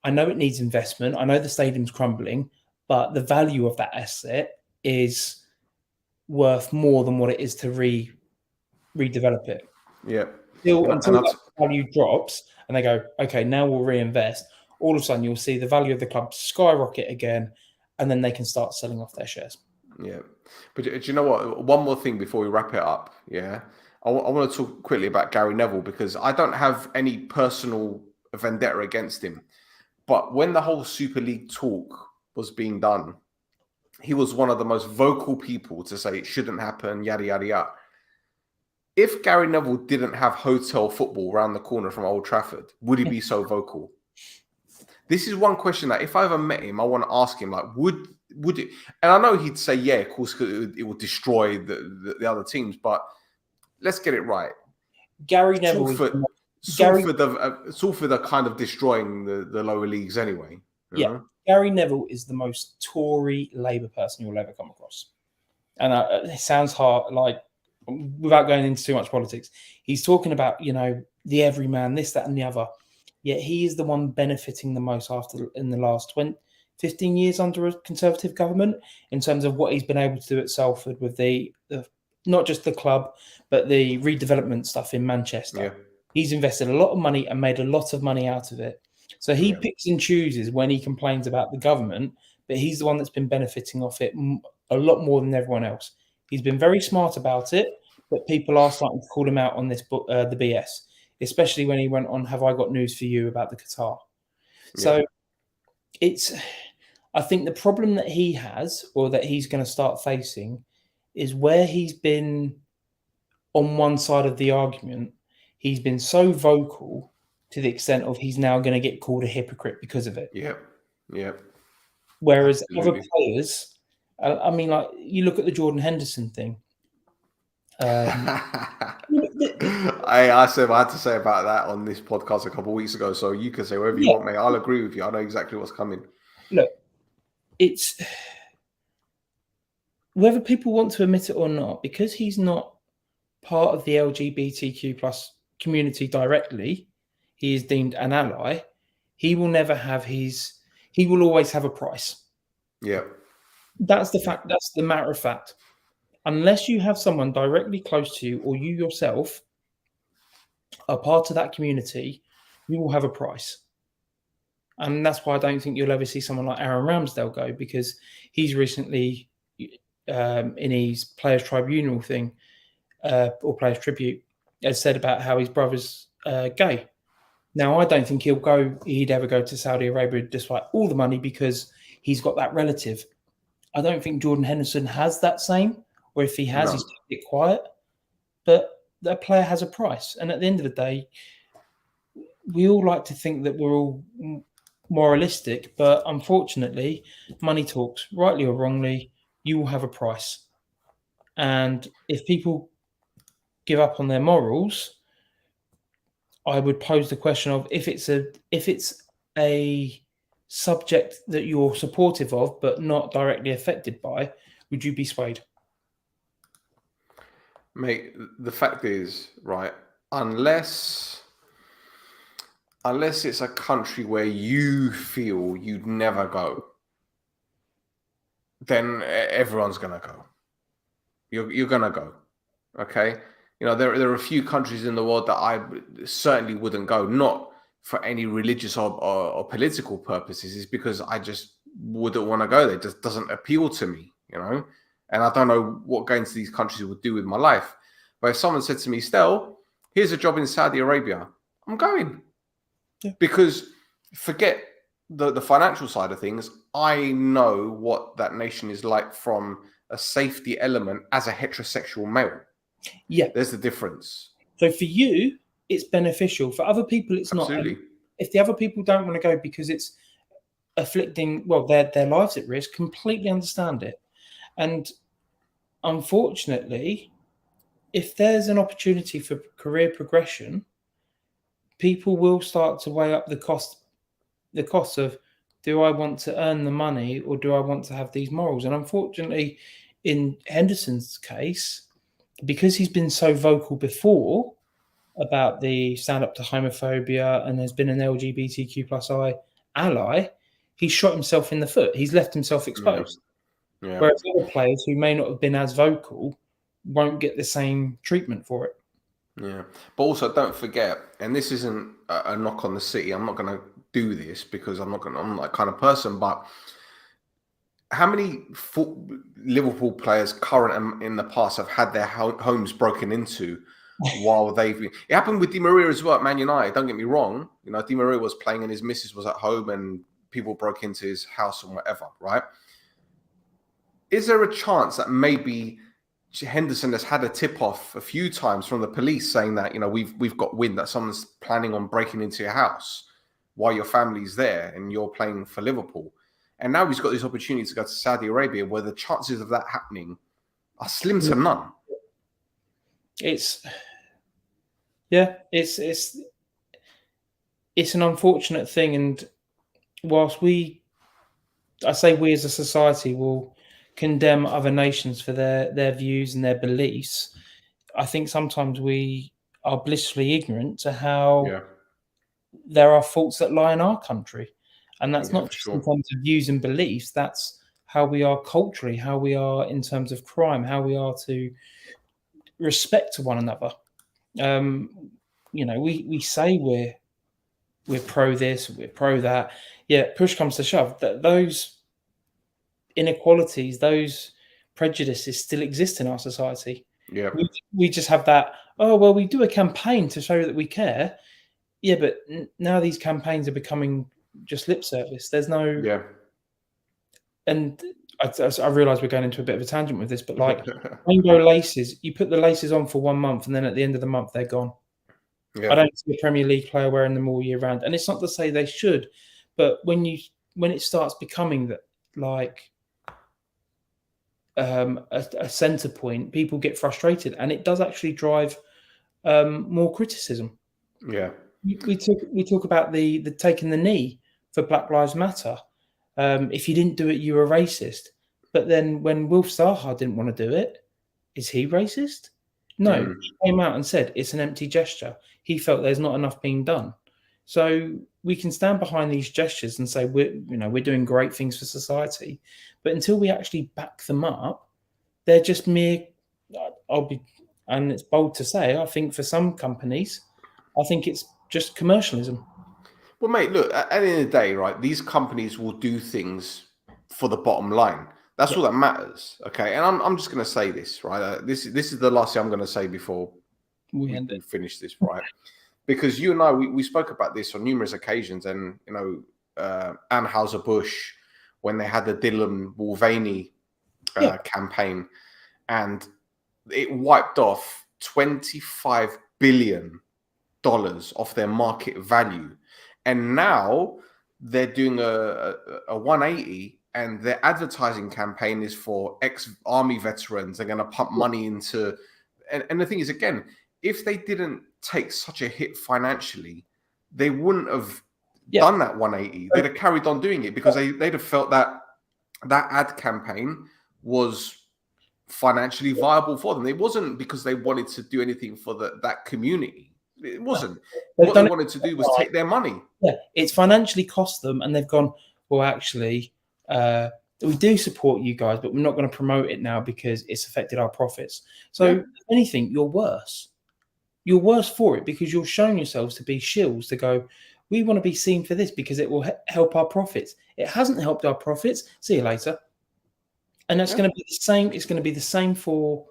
I know it needs investment. I know the stadium's crumbling, but the value of that asset is worth more than what it is to redevelop it. Yeah. Until that value drops and they go, okay, now we'll reinvest, all of a sudden you'll see the value of the club skyrocket again, and then they can start selling off their shares. Yeah. But do you know what? One more thing before we wrap it up. Yeah. I want to talk quickly about Gary Neville because I don't have any personal vendetta against him. But when the whole Super League talk was being done, he was one of the most vocal people to say it shouldn't happen, yada, yada, yada. If Gary Neville didn't have hotel football around the corner from Old Trafford, would he be so vocal? This is one question that if I ever met him, I want to ask him, like, would it? And I know he'd say, yeah, of course, it would destroy the other teams, but let's get it right. Gary Neville it's all for the kind of destroying the lower leagues anyway. You know? Gary Neville is the most Tory Labour person you'll ever come across. And it sounds hard, like, without going into too much politics, he's talking about, the everyman, this, that, and the other. Yet he is the one benefiting the most in the last 15 years under a Conservative government in terms of what he's been able to do at Salford with the not just the club, but the redevelopment stuff in Manchester. Yeah. He's invested a lot of money and made a lot of money out of it. So he picks and chooses when he complains about the government, but he's the one that's been benefiting off it a lot more than everyone else. He's been very smart about it, but people are starting to call him out on this book, the BS, especially when he went on Have I Got News for You about the Qatar. So I think the problem that he has, or that he's going to start facing, is where he's been on one side of the argument, he's been so vocal to the extent of he's now going to get called a hypocrite because of it. Yep. Yep. Whereas Absolutely. other players, I mean, like you look at the Jordan Henderson thing. I said what I had to say about that on this podcast a couple of weeks ago, so you can say whatever you want, mate. I'll agree with you. I know exactly what's coming. Look, it's whether people want to admit it or not, because he's not part of the LGBTQ plus community directly, he is deemed an ally. He will never have he will always have a price. Yeah. That's the fact. That's the matter of fact. Unless you have someone directly close to you or you yourself are part of that community, you will have a price. And that's why I don't think you'll ever see someone like Aaron Ramsdale go, because he's recently, in his Players Tribunal thing, or Players Tribute, has said about how his brother's gay. Now, I don't think he'd ever go to Saudi Arabia despite all the money because he's got that relative. I don't think Jordan Henderson has that same, or if he has, he's kept it quiet. But that player has a price. And at the end of the day, we all like to think that we're all moralistic, but unfortunately, money talks. Rightly or wrongly, you will have a price. And if people give up on their morals, I would pose the question of if it's a subject that you're supportive of but not directly affected by, would you be swayed? Mate, the fact is, right, unless it's a country where you feel you'd never go, then everyone's gonna go. You're gonna go. Okay? You know, there are a few countries in the world that I certainly wouldn't go, not for any religious or political purposes. It's because I just wouldn't want to go there. It just doesn't appeal to me, you know? And I don't know what going to these countries would do with my life. But if someone said to me, Stel, here's a job in Saudi Arabia, I'm going. Yeah. Because forget the financial side of things. I know what that nation is like from a safety element as a heterosexual male. Yeah. There's the difference. So for you, it's beneficial. For other people, it's Absolutely. not. If the other people don't want to go because it's afflicting, well, their lives at risk, completely understand it. And unfortunately, if there's an opportunity for career progression, people will start to weigh up the cost of, do I want to earn the money or do I want to have these morals? And unfortunately, in Henderson's case, because he's been so vocal before about the stand up to homophobia and there's been an LGBTQ plus I ally, he's shot himself in the foot. He's left himself exposed. Yeah. Whereas other players who may not have been as vocal won't get the same treatment for it. Yeah. But also don't forget, and this isn't a knock on the city, I'm not going to do this because I'm that kind of person, but how many Liverpool players current and in the past have had their homes broken into while they've been... It happened with Di Maria as well at Man United, don't get me wrong. You know, Di Maria was playing and his missus was at home and people broke into his house and whatever, right? Is there a chance that maybe Henderson has had a tip-off a few times from the police saying that, you know, we've got wind that someone's planning on breaking into your house while your family's there and you're playing for Liverpool? And now he's got this opportunity to go to Saudi Arabia where the chances of that happening are slim to none. It's an unfortunate thing. And whilst I say we as a society will condemn other nations for their views and their beliefs, I think sometimes we are blissfully ignorant to how there are faults that lie in our country. And that's not just in terms of views and beliefs, that's how we are culturally, how we are in terms of crime, how we are to respect to one another. You know, we say we're pro this, we're pro that. Yeah, push comes to shove, that those inequalities, those prejudices still exist in our society. Yeah, we just have that, oh, well, we do a campaign to show that we care. Yeah, but now these campaigns are becoming just lip service. There's no... Yeah. And I realise we're going into a bit of a tangent with this, but like rainbow laces, you put the laces on for 1 month, and then at the end of the month they're gone. Yeah. I don't see a Premier League player wearing them all year round, and it's not to say they should, but when it starts becoming that like a centre point, people get frustrated, and it does actually drive more criticism. Yeah. We talk about the taking the knee for Black Lives Matter. If you didn't do it, you were racist. But then when Wilf Zaha didn't want to do it, is he racist? No, he came out and said it's an empty gesture. He felt there's not enough being done. So we can stand behind these gestures and say we're doing great things for society, but until we actually back them up, they're just mere. And it's bold to say, I think for some companies, I think it's just commercialism. Well, mate, look, at the end of the day, right, these companies will do things for the bottom line. That's all that matters, okay? And I'm just going to say this, right? This is the last thing I'm going to say before we finish this, right? Because you and I, we spoke about this on numerous occasions, and, Anheuser-Busch, when they had the Dylan Mulvaney campaign, and it wiped off $25 billion off their market value. And now they're doing a 180, and their advertising campaign is for ex-army veterans. They're going to pump money into, and the thing is, again, if they didn't take such a hit financially, they wouldn't have done that 180. They'd have carried on doing it because they'd have felt that ad campaign was financially viable for them. It wasn't because they wanted to do anything for that community. It wasn't. What they wanted to do was take their money. Yeah, it's financially cost them, and they've gone, well, actually, we do support you guys, but we're not going to promote it now because it's affected our profits. So, if anything, you're worse. You're worse for it because you're showing yourselves to be shills to go, we want to be seen for this because it will help our profits. It hasn't helped our profits. See you later. And that's going to be the same. It's going to be the same for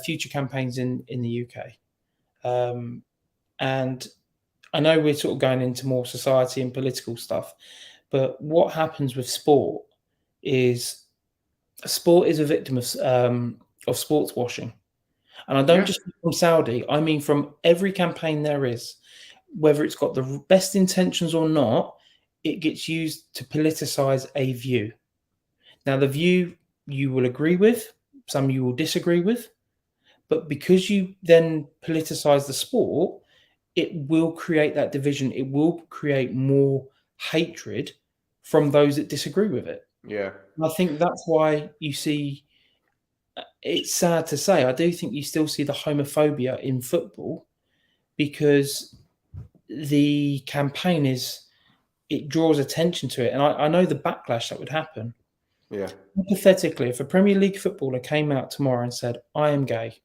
future campaigns in the UK. And I know we're sort of going into more society and political stuff, but what happens with sport is a victim of sports washing. And I don't just mean from Saudi, I mean from every campaign there is, whether it's got the best intentions or not, it gets used to politicize a view. Now, the view you will agree with, some you will disagree with, but because you then politicize the sport, it will create that division. It will create more hatred from those that disagree with it. Yeah. And I think that's why you see, it's sad to say, I do think you still see the homophobia in football because the campaign it draws attention to it. And I know the backlash that would happen. Yeah. Hypothetically, if a Premier League footballer came out tomorrow and said, I am gay,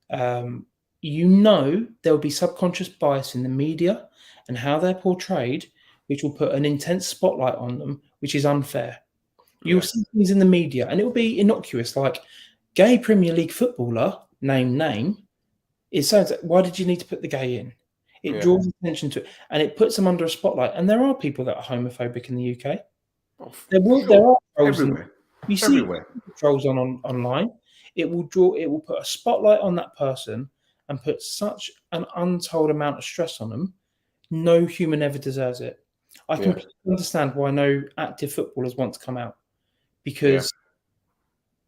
there will be subconscious bias in the media and how they're portrayed, which will put an intense spotlight on them, which is unfair. You'll see things in the media, and it will be innocuous, like gay Premier League footballer, name. It sounds like, why did you need to put the gay in? It draws attention to it, and it puts them under a spotlight. And there are people that are homophobic in the UK. There are trolls everywhere. You see trolls online. It will put a spotlight on that person and put such an untold amount of stress on them. No human ever deserves it. I completely understand why no active footballers want to come out, because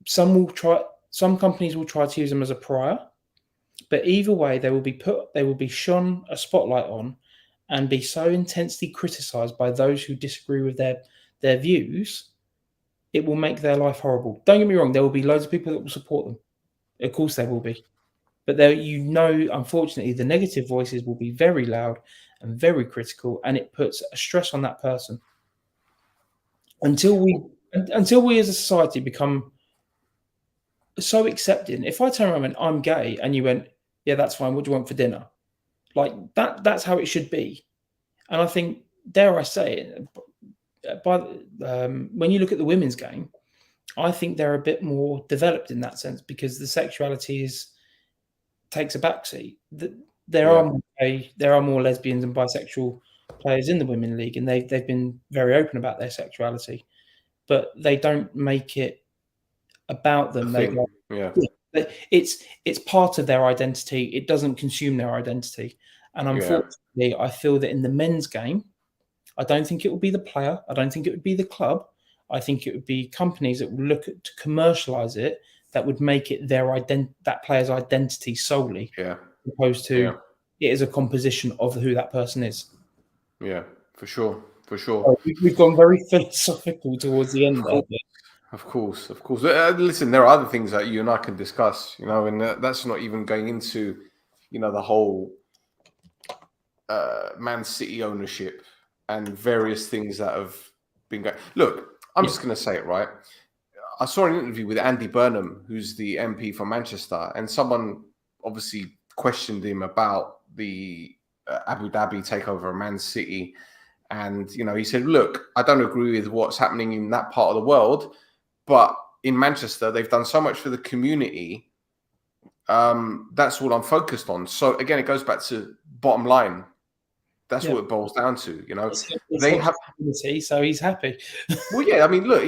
some companies will try to use them as a pariah, but either way, they will be shone a spotlight on and be so intensely criticized by those who disagree with their views. It will make their life horrible. Don't get me wrong, there will be loads of people that will support them. Of course there will be. But unfortunately, the negative voices will be very loud and very critical, and it puts a stress on that person. Until we as a society become so accepting. If I turn around and I'm gay and you went, yeah, that's fine, what do you want for dinner? Like that's how it should be. And I think, dare I say it, when you look at the women's game, I think they're a bit more developed in that sense because the sexuality takes a backseat. There are more lesbians and bisexual players in the Women's League, and they've been very open about their sexuality. but they don't make it about them. They go, yeah. It's part of their identity. It doesn't consume their identity. And unfortunately, I feel that in the men's game, I don't think it will be the player. I don't think it would be the club. I think it would be companies that would look to commercialize it, that would make it that player's identity solely, as opposed to it is a composition of who that person is. Yeah, for sure. We've gone very philosophical towards the end there. Of course. Listen, there are other things that you and I can discuss, and that's not even going into, the whole Man City ownership and various things that have been going. Look, I'm just going to say it, right? I saw an interview with Andy Burnham, who's the MP for Manchester, and someone obviously questioned him about the Abu Dhabi takeover of Man City. And, he said, look, I don't agree with what's happening in that part of the world, but in Manchester, they've done so much for the community. That's what I'm focused on. So again, it goes back to bottom line. That's what it boils down to, They have community, so he's happy. Well, yeah, I mean, look,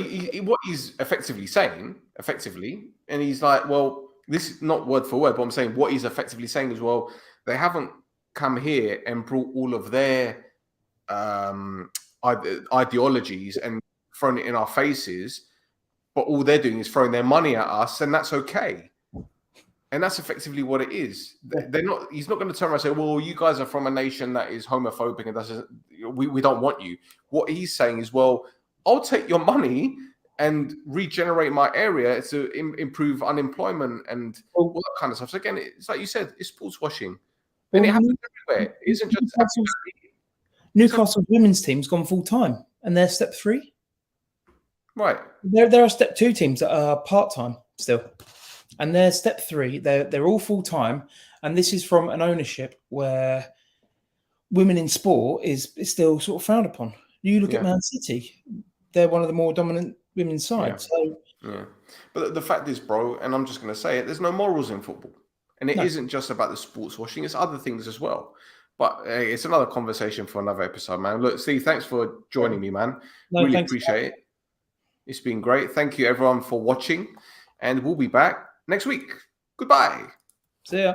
what he's effectively saying, and he's like, well, this is not word for word, but I'm saying what he's effectively saying is, well, they haven't come here and brought all of their ideologies and thrown it in our faces, but all they're doing is throwing their money at us, and that's okay. And that's effectively what it is. They're not. He's not going to turn around and say, "Well, you guys are from a nation that is homophobic, and we don't want you." What he's saying is, "Well, I'll take your money and regenerate my area to improve unemployment and all that kind of stuff." So again, it's like you said, it's sports washing, and it happens everywhere. It isn't just Newcastle women's team's gone full time, and they're step 3. Right. There are step 2 teams that are part time still. And they're step 3. They're all full time, and this is from an ownership where women in sport is still sort of frowned upon. You look at Man City; they're one of the more dominant women's sides. But the fact is, bro, and I'm just going to say it: there's no morals in football, and it isn't just about the sports washing; it's other things as well. But it's another conversation for another episode, man. Look, Steve, thanks for joining me, man. Really appreciate it. It's been great. Thank you, everyone, for watching, and we'll be back next week. Goodbye. See ya.